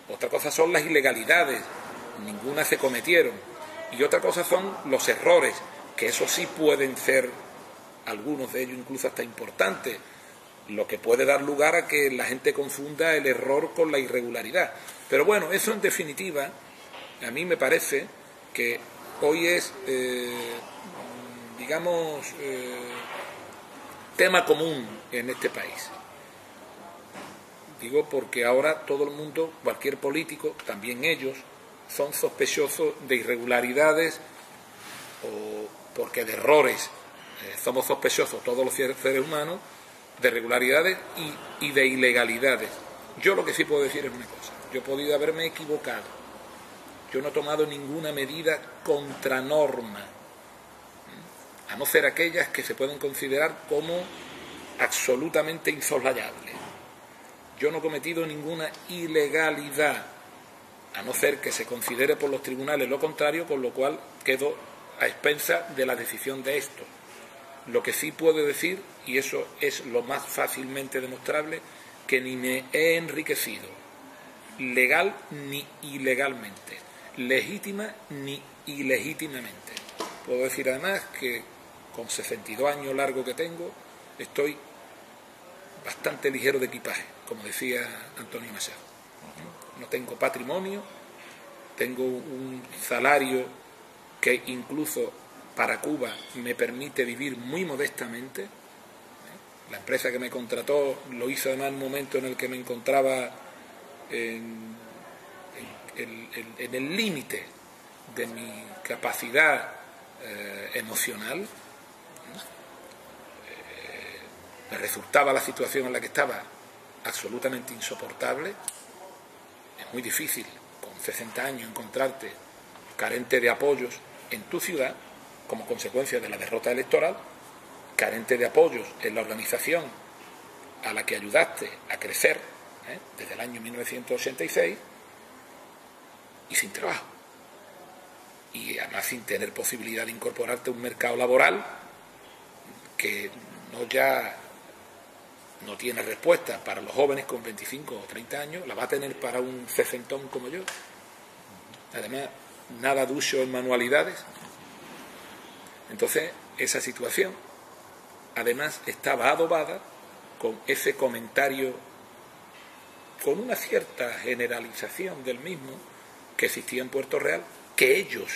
Otra cosa son las ilegalidades, ninguna se cometieron, y otra cosa son los errores, que eso sí pueden ser, algunos de ellos incluso hasta importantes, lo que puede dar lugar a que la gente confunda el error con la irregularidad. Pero bueno, eso en definitiva, a mí me parece que hoy es, tema común en este país. Digo porque ahora todo el mundo, cualquier político, también ellos, son sospechosos de irregularidades o porque de errores. Somos sospechosos todos los seres humanos de irregularidades y de ilegalidades. Yo lo que sí puedo decir es una cosa: yo he podido haberme equivocado. Yo no he tomado ninguna medida contra norma, a no ser aquellas que se pueden considerar como absolutamente insoslayables. Yo no he cometido ninguna ilegalidad. a no ser que se considere por los tribunales lo contrario, con lo cual quedo a expensas de la decisión de estos. Lo que sí puedo decir, y eso es lo más fácilmente demostrable, que ni me he enriquecido legal ni ilegalmente, legítima ni ilegítimamente. Puedo decir además que con 62 años largo que tengo, estoy bastante ligero de equipaje, como decía Antonio Machado. No tengo patrimonio, tengo un salario que incluso para Cuba me permite vivir muy modestamente. La empresa que me contrató lo hizo además en un momento en el que me encontraba en el límite de mi capacidad emocional. Me resultaba la situación en la que estaba absolutamente insoportable. Es muy difícil con 60 años encontrarte carente de apoyos en tu ciudad como consecuencia de la derrota electoral, carente de apoyos en la organización a la que ayudaste a crecer desde el año 1986 y sin trabajo. Y además sin tener posibilidad de incorporarte a un mercado laboral que no tiene respuesta para los jóvenes con 25 o 30 años, la va a tener para un sesentón como yo. Además, nada ducho en manualidades. Entonces, esa situación, además, estaba adobada con ese comentario, con una cierta generalización del mismo que existía en Puerto Real, que ellos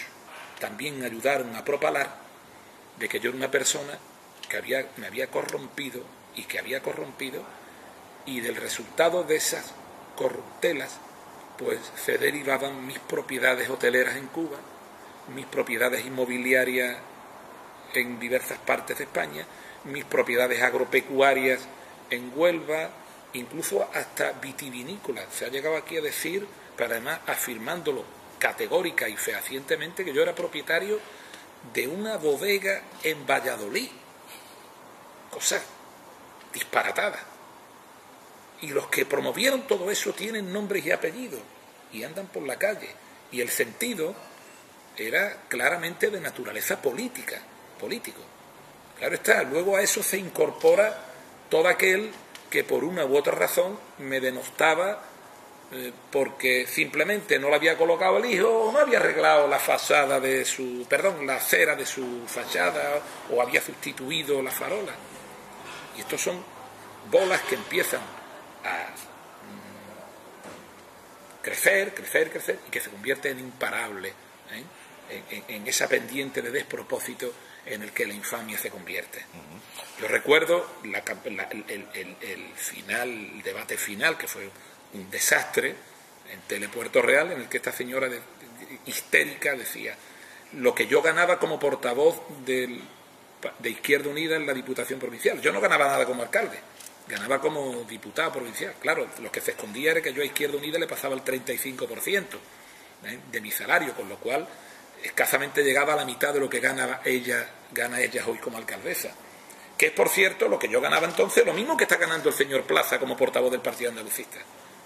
también ayudaron a propalar, de que yo era una persona que me había corrompido y que había corrompido, y del resultado de esas corruptelas pues se derivaban mis propiedades hoteleras en Cuba, mis propiedades inmobiliarias en diversas partes de España, mis propiedades agropecuarias en Huelva, incluso hasta vitivinícolas. Se ha llegado aquí a decir, pero además afirmándolo categórica y fehacientemente, que yo era propietario de una bodega en Valladolid. Cosa disparatada. Y los que promovieron todo eso tienen nombres y apellidos y andan por la calle. Y el sentido era claramente de naturaleza político. Claro está, luego a eso se incorpora todo aquel que por una u otra razón me denostaba porque simplemente no le había colocado el hijo o no había arreglado la fachada la acera de su fachada o había sustituido la farola. Y estos son bolas que empiezan a crecer y que se convierten en imparables, en esa pendiente de despropósito en el que la infamia se convierte. Yo recuerdo el debate final, que fue un desastre en Telepuerto Real, en el que esta señora histérica decía lo que yo ganaba como portavoz de Izquierda Unida en la Diputación Provincial. Yo no ganaba nada como alcalde, ganaba como diputado provincial. Claro, lo que se escondía era que yo a Izquierda Unida le pasaba el 35% de mi salario, con lo cual escasamente llegaba a la mitad de lo que gana ella hoy como alcaldesa. Que es, por cierto, lo que yo ganaba entonces, lo mismo que está ganando el señor Plaza como portavoz del Partido Andalucista.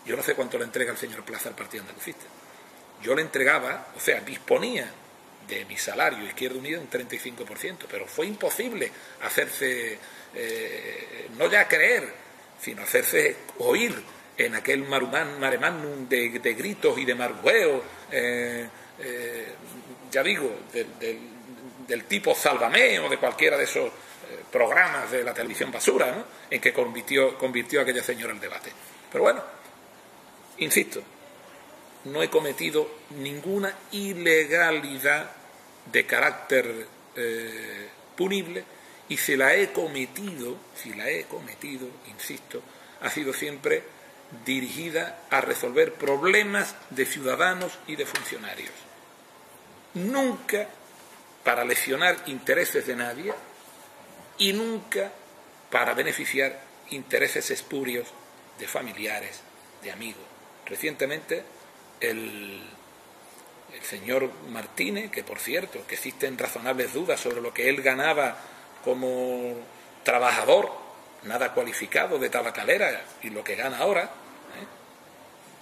Yo no sé cuánto le entrega el señor Plaza al Partido Andalucista. Yo le entregaba, o sea, disponía de mi salario Izquierda Unida un 35%, pero fue imposible hacerse, no ya creer, sino hacerse oír en aquel mare magnum de gritos y de margueo, ya digo, del tipo Sálvame o de cualquiera de esos programas de la televisión basura, ¿no?, en que convirtió a aquella señora el debate. Pero bueno, insisto, no he cometido ninguna ilegalidad de carácter punible, y si la he cometido, insisto, ha sido siempre dirigida a resolver problemas de ciudadanos y de funcionarios. Nunca para lesionar intereses de nadie y nunca para beneficiar intereses espurios de familiares, de amigos. Recientemente el señor Martínez, que por cierto, que existen razonables dudas sobre lo que él ganaba como trabajador, nada cualificado de tabacalera, y lo que gana ahora,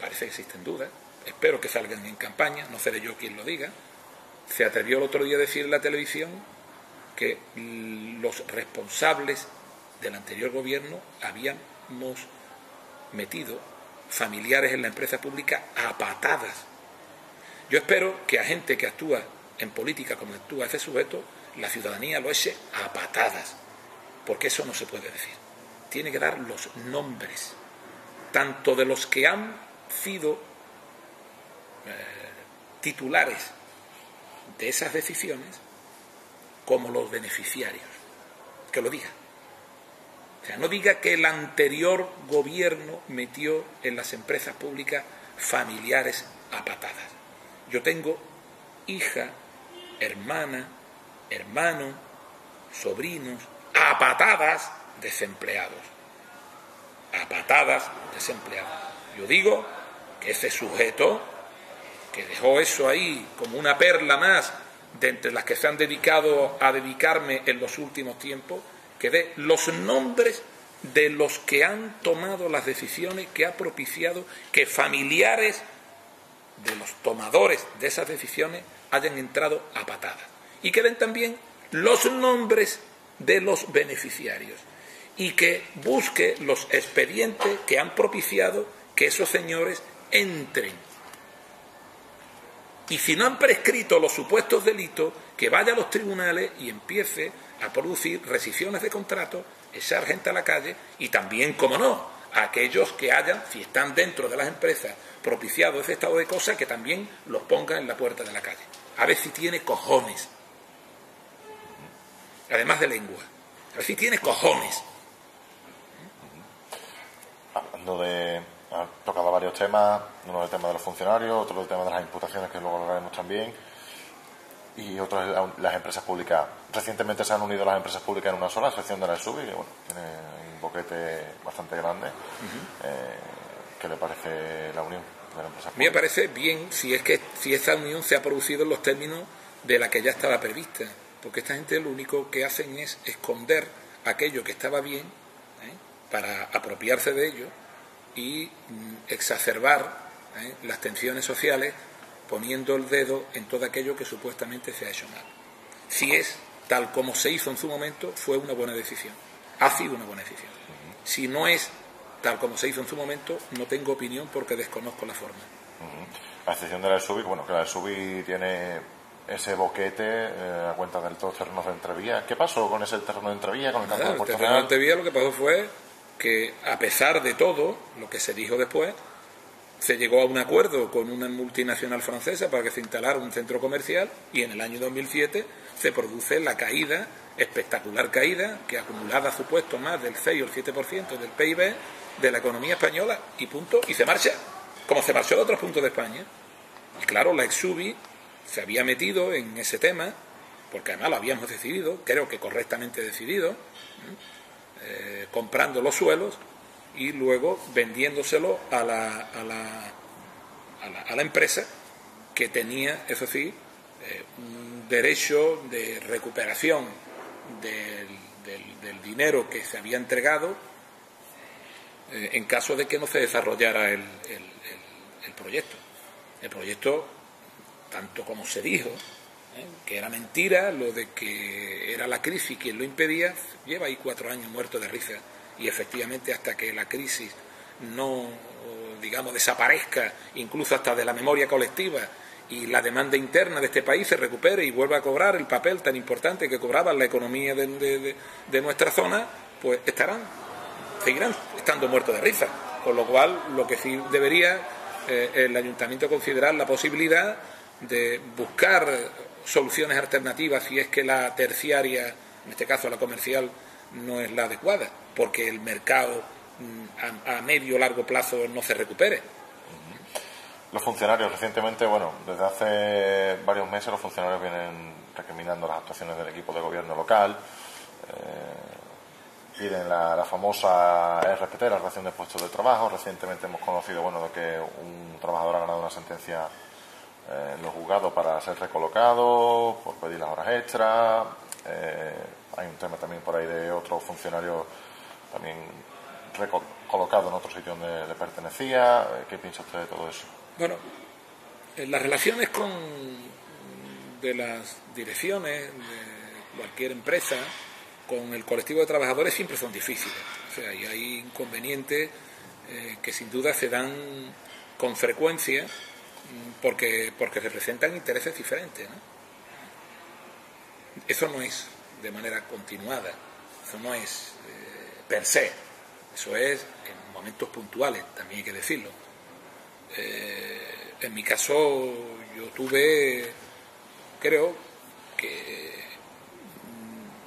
parece que existen dudas, espero que salgan en campaña, no seré yo quien lo diga, se atrevió el otro día a decir en la televisión que los responsables del anterior gobierno habíamos metido familiares en la empresa pública a patadas. Yo espero que a gente que actúa en política como actúa ese sujeto, la ciudadanía lo eche a patadas, porque eso no se puede decir. Tiene que dar los nombres, tanto de los que han sido titulares de esas decisiones, como los beneficiarios. Que lo diga. O sea, no diga que el anterior gobierno metió en las empresas públicas familiares a patadas. Yo tengo hija, hermana, hermano, sobrinos, a patadas desempleados. A patadas desempleados. Yo digo que ese sujeto que dejó eso ahí como una perla más de entre las que se han dedicado a dedicarme en los últimos tiempos, que dé los nombres de los que han tomado las decisiones que ha propiciado que familiares de los tomadores de esas decisiones hayan entrado a patadas. Y que den también los nombres de los beneficiarios. Y que busque los expedientes que han propiciado que esos señores entren. Y si no han prescrito los supuestos delitos, que vaya a los tribunales y empiece a producir rescisiones de contratos, echar gente a la calle y también, como no, a aquellos que hayan, si están dentro de las empresas, propiciado ese estado de cosas, que también los pongan en la puerta de la calle. A ver si tiene cojones. Además de lengua. A ver si tiene cojones. Hablando de... Ha tocado varios temas, uno el tema de los funcionarios, otro el tema de las imputaciones, que luego hablaremos también, y otro las empresas públicas. Recientemente se han unido las empresas públicas en una sola, la sección de la SUBI, que bueno, tiene un boquete bastante grande. ¿Qué le parece la unión de las empresas públicas? A mí me parece bien si esa unión se ha producido en los términos de la que ya estaba prevista, porque esta gente lo único que hacen es esconder aquello que estaba bien, para apropiarse de ello y exacerbar las tensiones sociales, poniendo el dedo en todo aquello que supuestamente se ha hecho mal. Si es tal como se hizo en su momento, fue una buena decisión. Ha sido una buena decisión. Si no es tal como se hizo en su momento, no tengo opinión porque desconozco la forma. La excepción de la SUBI, bueno, que la SUBI tiene ese boquete a cuenta del todos terrenos de entrevía. ¿Qué pasó con ese terreno de entrevía, con el campo de Puerto Real? El terreno de entrevía, lo que pasó fue que, a pesar de todo lo que se dijo después, se llegó a un acuerdo con una multinacional francesa para que se instalara un centro comercial, y en el año 2007 se produce la caída, espectacular caída, que acumulada ha supuesto más del 6 o el 7% del PIB de la economía española, y punto, y se marcha, como se marchó de otros puntos de España. Y claro, la ex-SUBI se había metido en ese tema, porque además lo habíamos decidido, creo que correctamente decidido, comprando los suelos y luego vendiéndoselo a la empresa, que tenía, eso sí, un derecho de recuperación del dinero que se había entregado en caso de que no se desarrollara el proyecto. El proyecto, tanto como se dijo, que era mentira, lo de que era la crisis quien lo impedía, lleva ahí 4 años muerto de risa, y efectivamente hasta que la crisis no, digamos, desaparezca, incluso hasta de la memoria colectiva, y la demanda interna de este país se recupere y vuelva a cobrar el papel tan importante que cobraba la economía de nuestra zona, pues seguirán estando muertos de risa. Con lo cual, lo que sí debería el ayuntamiento considerar la posibilidad de buscar soluciones alternativas si es que la terciaria, en este caso la comercial, no es la adecuada, porque el mercado a medio o largo plazo no se recupere. Los funcionarios, recientemente, bueno, desde hace varios meses los funcionarios vienen recriminando las actuaciones del equipo de gobierno local, piden la famosa RPT, la relación de puestos de trabajo. Recientemente hemos conocido, bueno, de que un trabajador ha ganado una sentencia en los juzgados para ser recolocado, por pedir las horas extras. Hay un tema también por ahí de otro funcionario también colocado en otro sitio donde le pertenecía. ¿Qué piensa usted de todo eso? Bueno, Las relaciones de las direcciones de cualquier empresa con el colectivo de trabajadores siempre son difíciles. O sea, y hay inconvenientes que sin duda se dan con frecuencia porque representan intereses diferentes, ¿no? Eso no es de manera continuada, eso no es per se, eso es en momentos puntuales, también hay que decirlo. En mi caso yo tuve, creo que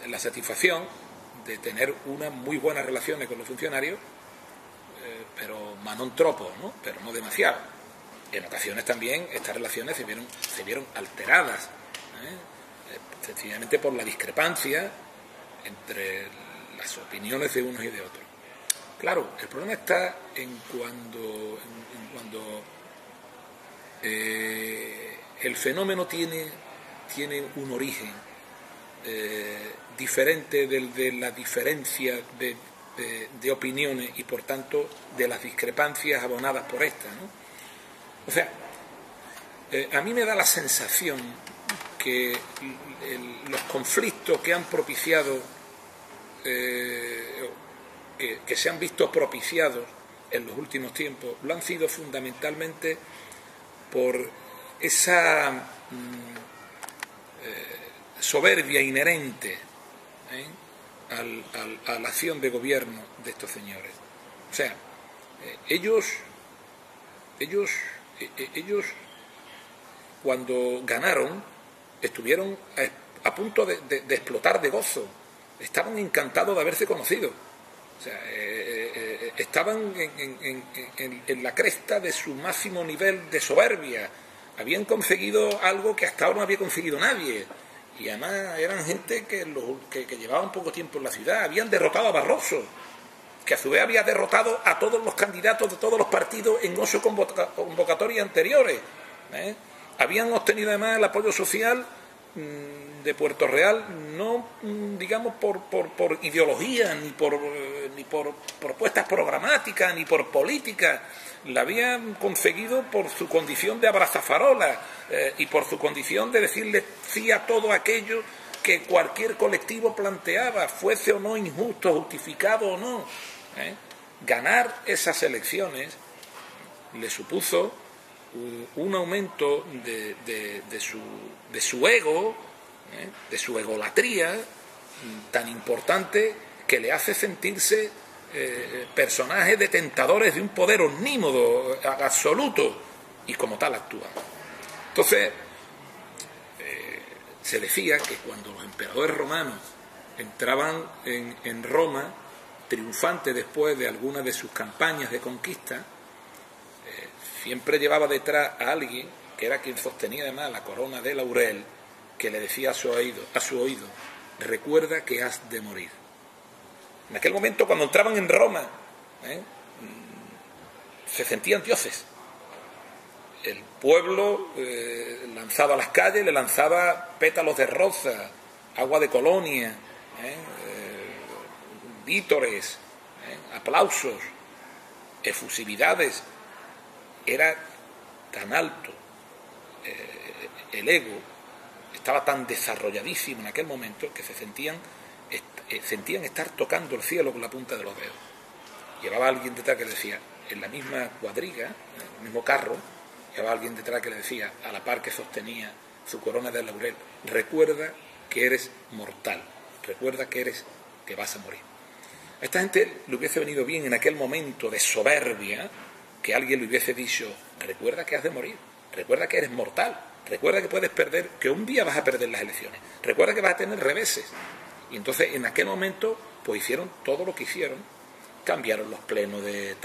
la satisfacción de tener unas muy buenas relaciones con los funcionarios, pero non troppo, ¿no? Pero no demasiado. En ocasiones también estas relaciones se vieron alteradas, sencillamente por la discrepancia entre las opiniones de unos y de otros. Claro, el problema está en cuando el fenómeno tiene un origen diferente del de la diferencia de opiniones y por tanto de las discrepancias abonadas por estas, ¿no? O sea, a mí me da la sensación que los conflictos que han propiciado, que se han visto propiciados en los últimos tiempos, lo han sido fundamentalmente por esa soberbia inherente a la acción de gobierno de estos señores. O sea, ellos cuando ganaron estuvieron a punto de explotar de gozo, estaban encantados de haberse conocido. O sea, estaban en la cresta de su máximo nivel de soberbia, habían conseguido algo que hasta ahora no había conseguido nadie, y además eran gente que llevaban poco tiempo en la ciudad, habían derrotado a Barroso, que a su vez había derrotado a todos los candidatos de todos los partidos en 8 convocatorias anteriores, habían obtenido además el apoyo social de Puerto Real, no digamos por ideología, ni por propuestas programáticas, ni por política, la habían conseguido por su condición de abrazafarola y por su condición de decirle sí a todo aquello que cualquier colectivo planteaba, fuese o no injusto, justificado o no. Ganar esas elecciones le supuso un aumento de su ego, de su egolatría tan importante que le hace sentirse personajes detentadores de un poder omnímodo, absoluto, y como tal actúan. Entonces, se decía que cuando los emperadores romanos entraban en Roma, triunfantes después de alguna de sus campañas de conquista, siempre llevaba detrás a alguien que era quien sostenía además la corona de laurel, que le decía a su oído, recuerda que has de morir. En aquel momento, cuando entraban en Roma, se sentían dioses. El pueblo lanzaba a las calles, le lanzaba pétalos de rosa, agua de colonia, vítores, aplausos, efusividades. Era tan alto el ego, estaba tan desarrolladísimo en aquel momento que se sentían estar tocando el cielo con la punta de los dedos. Llevaba alguien detrás que le decía, en la misma cuadriga, en el mismo carro, llevaba alguien detrás que le decía, a la par que sostenía su corona de laurel, recuerda que eres mortal, recuerda que vas a morir. A esta gente le hubiese venido bien en aquel momento de soberbia que alguien le hubiese dicho, recuerda que has de morir, recuerda que eres mortal, recuerda que puedes perder, que un día vas a perder las elecciones, recuerda que vas a tener reveses. Y entonces en aquel momento pues hicieron todo lo que hicieron, cambiaron los plenos de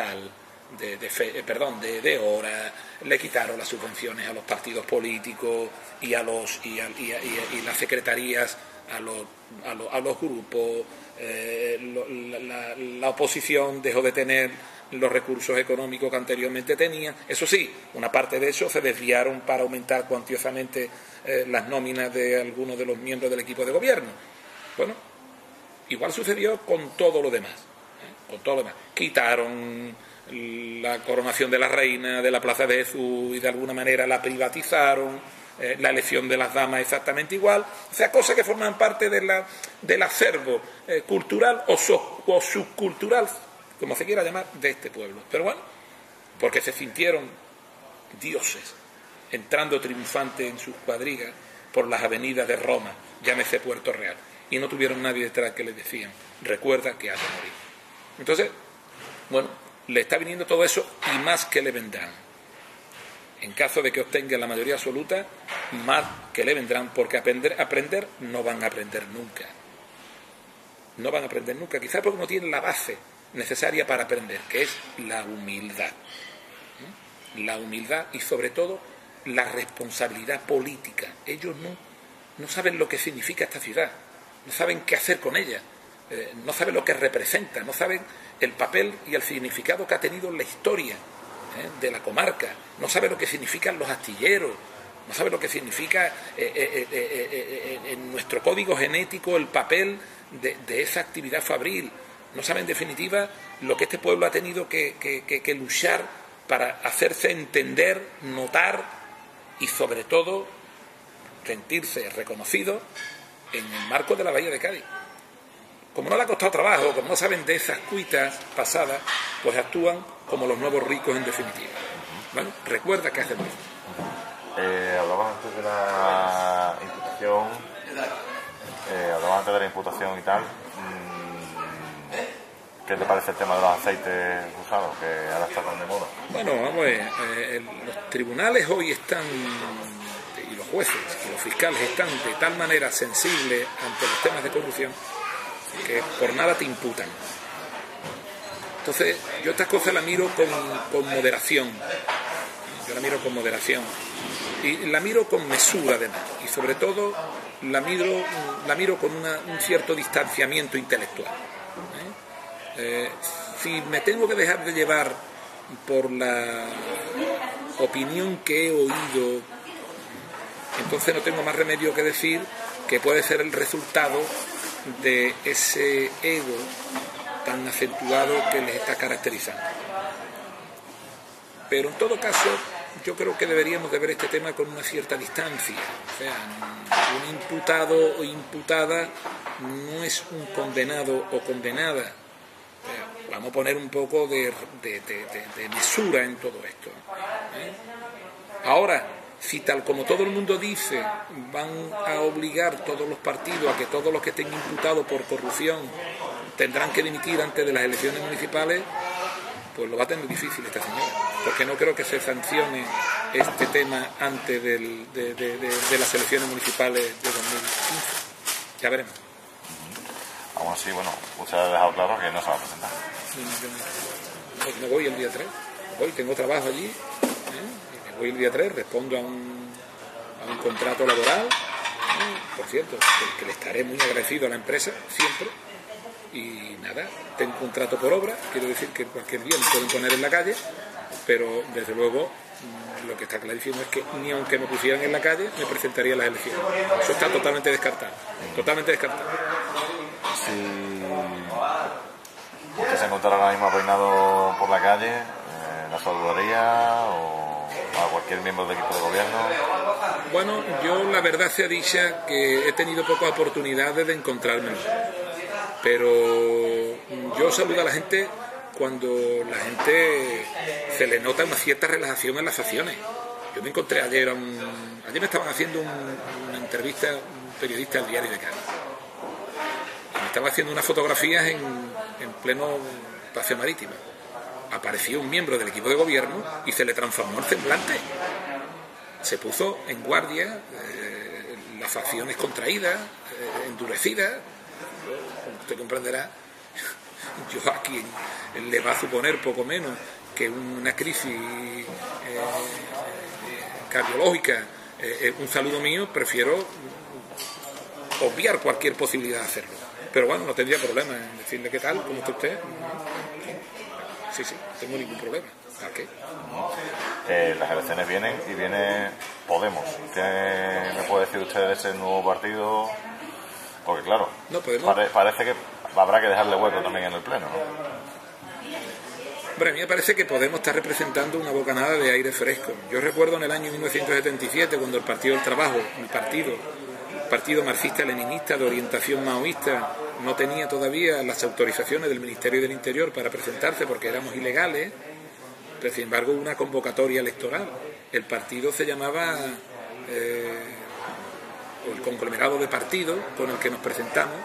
hora, le quitaron las subvenciones a los partidos políticos y las secretarías a los grupos, la oposición dejó de tener los recursos económicos que anteriormente tenía. Eso sí, una parte de eso se desviaron para aumentar cuantiosamente las nóminas de algunos de los miembros del equipo de gobierno. Bueno, igual sucedió con todo lo demás. Quitaron la coronación de la reina, de la Plaza de Jesús, y de alguna manera la privatizaron, la elección de las damas exactamente igual, o sea, cosas que forman parte del acervo cultural o subcultural, como se quiera llamar, de este pueblo. Pero bueno, porque se sintieron dioses entrando triunfantes en sus cuadrigas por las avenidas de Roma, llámese Puerto Real, y no tuvieron nadie detrás que les decían, recuerda que has de morir. Entonces, bueno, le está viniendo todo eso y más que le vendrán. En caso de que obtenga la mayoría absoluta, más que le vendrán, porque aprender no van a aprender nunca. No van a aprender nunca, quizás porque no tienen la base necesaria para aprender, que es la humildad. La humildad y sobre todo la responsabilidad política. Ellos no saben lo que significa esta ciudad, no saben qué hacer con ella, no saben lo que representa, no saben el papel y el significado que ha tenido en la historia de la comarca, no saben lo que significan los astilleros, no saben lo que significa en nuestro código genético el papel de esa actividad fabril, no saben en definitiva lo que este pueblo ha tenido que luchar para hacerse entender, notar y sobre todo sentirse reconocido en el marco de la Bahía de Cádiz. Como no le ha costado trabajo, como no saben de esas cuitas pasadas, pues actúan como los nuevos ricos en definitiva. Bueno, recuerda que hacen eso. Hablabas antes de la imputación, y tal. ¿Qué te parece el tema de los aceites usados, que ahora está tan de moda? Bueno, vamos a ver, los tribunales hoy están, y los jueces y los fiscales están de tal manera sensibles ante los temas de corrupción que por nada te imputan. Entonces, yo estas cosas las miro con moderación. Yo la miro con moderación. Y la miro con mesura, además. Y sobre todo, la miro con un cierto distanciamiento intelectual. Si me tengo que dejar de llevar por la opinión que he oído, entonces no tengo más remedio que decir que puede ser el resultado de ese ego tan acentuado que les está caracterizando. Pero en todo caso, yo creo que deberíamos de ver este tema con una cierta distancia. O sea, un imputado o imputada no es un condenado o condenada. Vamos a poner un poco de mesura en todo esto. Ahora, si tal como todo el mundo dice, van a obligar todos los partidos a que todos los que estén imputados por corrupción tendrán que dimitir antes de las elecciones municipales, pues lo va a tener difícil esta señora, porque no creo que se sancione este tema antes de las elecciones municipales de 2015. Ya veremos. Aún así, bueno, usted ha dejado claro que no se va a presentar. Me voy el día 3. Hoy tengo trabajo allí. Me voy el día 3, respondo a un contrato laboral. Por cierto, que le estaré muy agradecido a la empresa, siempre. Y nada, tengo un contrato por obra. Quiero decir que cualquier día me pueden poner en la calle. Pero, desde luego, lo que está clarísimo es que ni aunque me pusieran en la calle, me presentaría a las elecciones. Eso está totalmente descartado. Totalmente descartado. Si usted se encontrara ahora mismo peinado por la calle, ¿la saludaría o a cualquier miembro del equipo de gobierno? Bueno, yo la verdad sea dicha que he tenido pocas oportunidades de encontrarme, pero yo saludo a la gente cuando la gente se le nota una cierta relajación en las acciones. Yo me encontré ayer me estaban haciendo una entrevista un periodista del Diario de Cádiz. Me estaba haciendo unas fotografías en pleno paseo marítimo. Apareció un miembro del equipo de gobierno y se le transformó el semblante. Se puso en guardia, las facciones contraídas, endurecidas. Como usted comprenderá, yo aquí le va a suponer poco menos que una crisis cardiológica, un saludo mío, prefiero obviar cualquier posibilidad de hacerlo. Pero bueno, no tendría problema en decirle qué tal, cómo está usted. Sí, no tengo ningún problema. ¿A qué? Las elecciones vienen y viene Podemos. ¿Qué me puede decir usted de ese nuevo partido? Porque claro, no, Podemos... parece que habrá que dejarle hueco también en el Pleno, ¿no? Hombre, a mí me parece que Podemos estar representando una bocanada de aire fresco. Yo recuerdo en el año 1977, cuando el Partido del Trabajo, el partido marxista-leninista de orientación maoísta, no tenía todavía las autorizaciones del Ministerio del Interior para presentarse porque éramos ilegales, pero sin embargo hubo una convocatoria electoral. El partido se llamaba, el conglomerado de partidos con el que nos presentamos,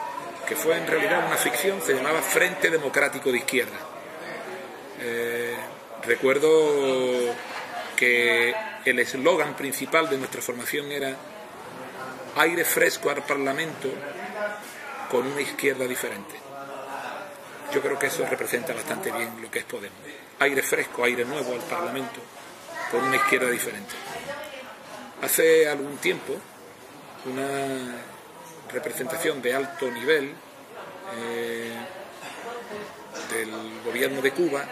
que fue en realidad una ficción, se llamaba Frente Democrático de Izquierda. Recuerdo que el eslogan principal de nuestra formación era aire fresco al Parlamento con una izquierda diferente. Yo creo que eso representa bastante bien lo que es Podemos. Aire fresco, aire nuevo al Parlamento con una izquierda diferente. Hace algún tiempo, una representación de alto nivel del gobierno de Cuba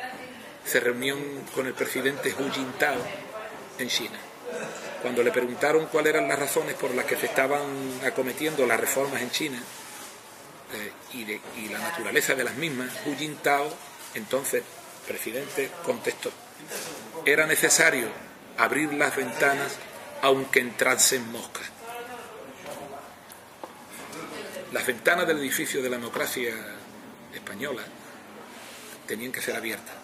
se reunió con el presidente Hu Jintao en China. Cuando le preguntaron cuáles eran las razones por las que se estaban acometiendo las reformas en China y la naturaleza de las mismas, Hu Jintao, entonces presidente, contestó: era necesario abrir las ventanas aunque entrasen moscas. Las ventanas del edificio de la democracia española tenían que ser abiertas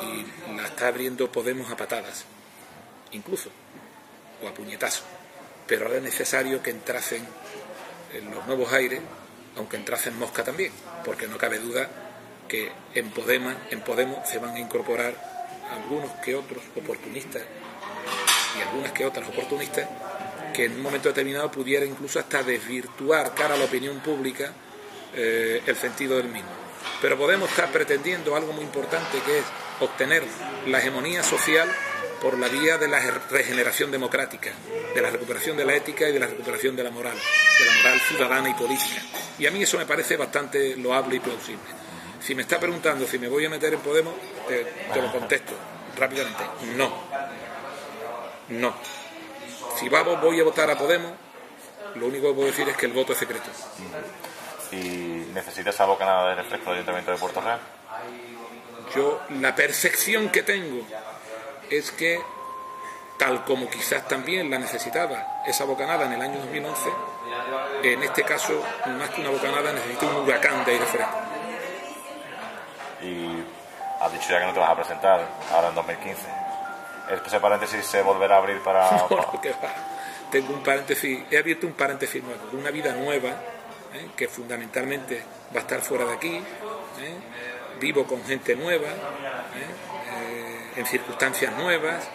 y la está abriendo Podemos a patadas, incluso, o a puñetazos, pero ahora es necesario que entrasen en los nuevos aires, aunque entrasen mosca también, porque no cabe duda que en Podemos se van a incorporar algunos que otros oportunistas y algunas que otras oportunistas que en un momento determinado pudiera incluso hasta desvirtuar cara a la opinión pública el sentido del mismo. Pero Podemos está pretendiendo algo muy importante, que es obtener la hegemonía social por la vía de la regeneración democrática, de la recuperación de la ética y de la recuperación de la moral ciudadana y política. Y a mí eso me parece bastante loable y plausible. Si me está preguntando si me voy a meter en Podemos, te lo contesto rápidamente: no. Si voy a votar a Podemos, lo único que puedo decir es que el voto es secreto. ¿Y necesitas esa bocanada de refresco del Ayuntamiento de Puerto Real? Yo, la percepción que tengo es que, tal como quizás también la necesitaba esa bocanada en el año 2011, en este caso, más que una bocanada, necesito un huracán de aire fresco. Y has dicho ya que no te vas a presentar ahora en 2015. ¿Ese paréntesis se volverá a abrir para...? No, que va. Tengo un paréntesis, he abierto un paréntesis nuevo, una vida nueva, que fundamentalmente va a estar fuera de aquí, vivo con gente nueva, en circunstancias nuevas,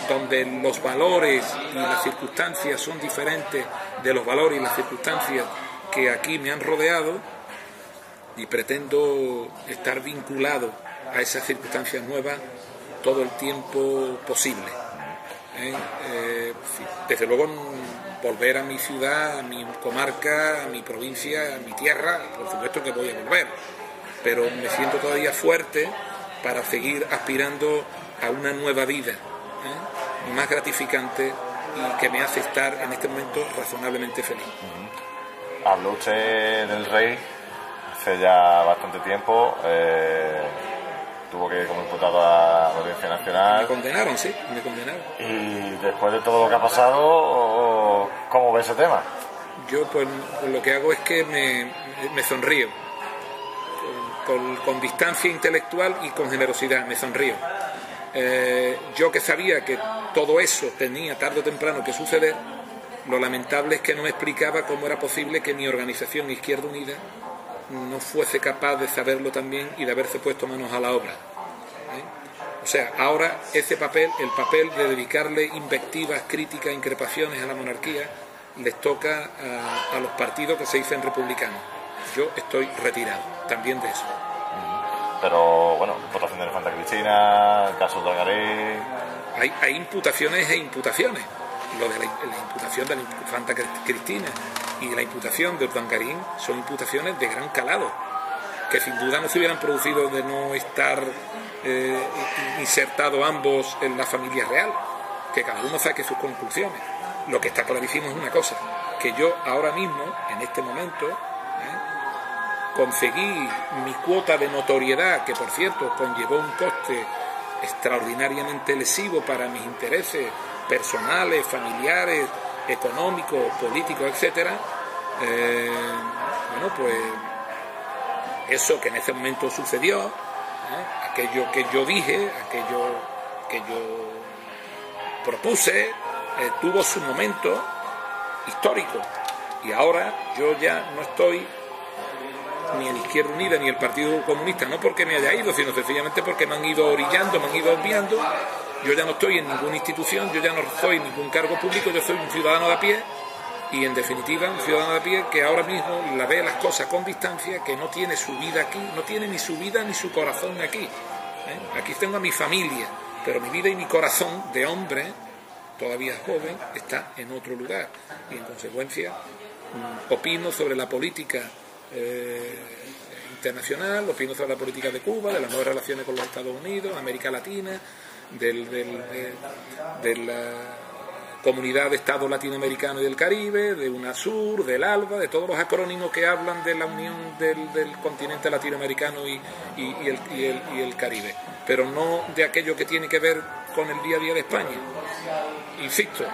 donde los valores y las circunstancias son diferentes de los valores y las circunstancias que aquí me han rodeado, y pretendo estar vinculado a esas circunstancias nuevas todo el tiempo posible. Desde luego volver a mi ciudad, a mi comarca, a mi provincia, a mi tierra, por supuesto que voy a volver, pero me siento todavía fuerte para seguir aspirando a una nueva vida, más gratificante y que me hace estar en este momento razonablemente feliz. Habló usted del rey hace ya bastante tiempo, tuvo que ir como imputado a la Audiencia Nacional. Me condenaron, sí, me condenaron. Y después de todo lo que ha pasado, ¿cómo ve ese tema? Yo pues lo que hago es que me sonrío, con distancia intelectual y con generosidad, me sonrío. Yo que sabía que todo eso tenía tarde o temprano que suceder, lo lamentable es que no me explicaba cómo era posible que mi organización Izquierda Unida no fuese capaz de saberlo también y de haberse puesto manos a la obra. O sea, ahora ese papel, el papel de dedicarle invectivas, críticas, increpaciones a la monarquía, les toca a los partidos que se dicen republicanos. Yo estoy retirado también de eso. Pero bueno, votación de la infanta Cristina, el caso de Urdangarín... Hay imputaciones e imputaciones. Lo de la imputación de la infanta Cristina y la imputación de Urdangarín son imputaciones de gran calado, que sin duda no se hubieran producido de no estar insertados ambos en la familia real, que cada uno saque sus conclusiones. Lo que está clarísimo es una cosa, que yo ahora mismo, en este momento, conseguí mi cuota de notoriedad, que por cierto conllevó un coste extraordinariamente lesivo para mis intereses personales, familiares, económicos, políticos, etcétera, bueno, pues eso que en ese momento sucedió, aquello que yo dije, aquello que yo propuse, tuvo su momento histórico, y ahora yo ya no estoy ni en Izquierda Unida ni el Partido Comunista, no porque me haya ido, sino sencillamente porque me han ido orillando, me han ido obviando. Yo ya no estoy en ninguna institución, yo ya no soy en ningún cargo público, yo soy un ciudadano de a pie, y en definitiva un ciudadano de a pie que ahora mismo la ve las cosas con distancia, que no tiene su vida aquí, no tiene ni su vida ni su corazón aquí. Aquí tengo a mi familia, pero mi vida y mi corazón de hombre, todavía joven, está en otro lugar, y en consecuencia opino sobre la política internacional, opino sobre la política de Cuba, de las nuevas relaciones con los Estados Unidos, América Latina, de la Comunidad de Estados Latinoamericanos y del Caribe, de UNASUR, del ALBA, de todos los acrónimos que hablan de la unión del continente latinoamericano y el Caribe, pero no de aquello que tiene que ver con el día a día de España. Insisto,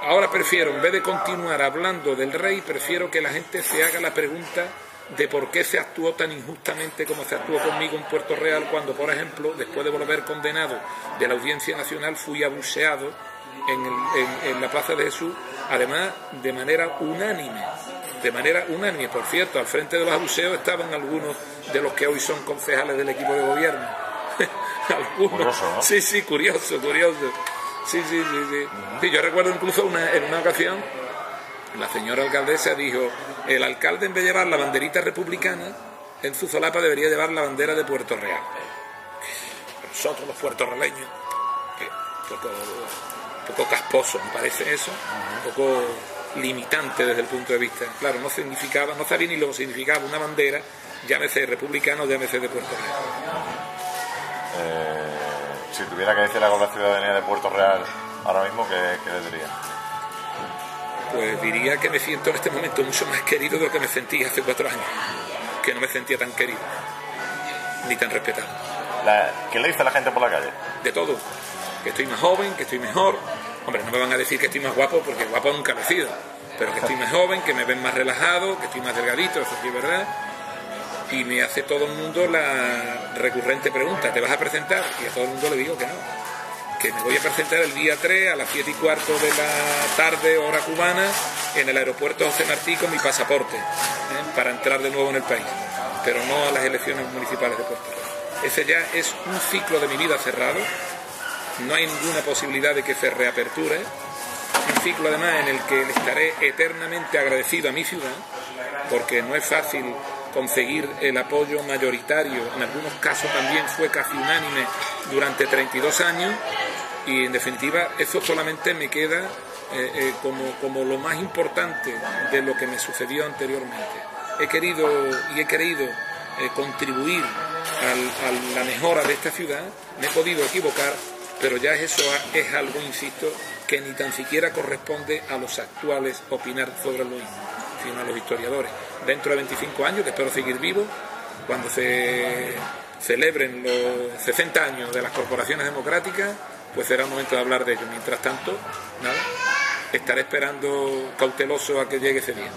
ahora prefiero, en vez de continuar hablando del rey, prefiero que la gente se haga la pregunta de por qué se actuó tan injustamente como se actuó conmigo en Puerto Real, cuando, por ejemplo, después de volver condenado de la Audiencia Nacional, fui abucheado en la Plaza de Jesús, además de manera unánime. Por cierto, al frente de los abucheos estaban algunos de los que hoy son concejales del equipo de gobierno. Algunos. Curioso, ¿no? Sí, curioso. Sí. Sí, yo recuerdo incluso en una ocasión, la señora alcaldesa dijo: el alcalde, en vez de llevar la banderita republicana, en su solapa debería llevar la bandera de Puerto Real. Nosotros los puertorreleños, un poco casposo, me parece eso, un poco limitante desde el punto de vista. Claro, no sabía ni lo que significaba una bandera, llámese republicano, llámese de Puerto Real. Si tuviera que decir algo a la ciudadanía de Puerto Real ahora mismo, ¿qué le diría? Pues diría que me siento en este momento mucho más querido de lo que me sentí hace 4 años, que no me sentía tan querido ni tan respetado. ¿Qué le dice a la gente por la calle? De todo, que estoy más joven, que estoy mejor. Hombre, no me van a decir que estoy más guapo, porque guapo nunca he sido, pero que estoy más joven, que me ven más relajado, que estoy más delgadito, eso sí es verdad. Y me hace todo el mundo la recurrente pregunta: ¿te vas a presentar? Y a todo el mundo le digo que no, que me voy a presentar el día 3 a las 7:15 de la tarde, hora cubana, en el aeropuerto José Martí con mi pasaporte, para entrar de nuevo en el país, pero no a las elecciones municipales de Puerto Rico. Ese ya es un ciclo de mi vida cerrado, no hay ninguna posibilidad de que se reaperture, un ciclo además en el que le estaré eternamente agradecido a mi ciudad, porque no es fácil conseguir el apoyo mayoritario, en algunos casos también fue casi unánime durante 32 años, y en definitiva eso solamente me queda como lo más importante de lo que me sucedió anteriormente. He querido contribuir a la mejora de esta ciudad, me he podido equivocar, pero ya eso es algo, insisto, que ni tan siquiera corresponde a los actuales opinar sobre lo mismo, sino a los historiadores. Dentro de 25 años, que espero seguir vivo, cuando se celebren los 60 años de las corporaciones democráticas, pues será el momento de hablar de ello. Mientras tanto, nada, estaré esperando cauteloso a que llegue ese día.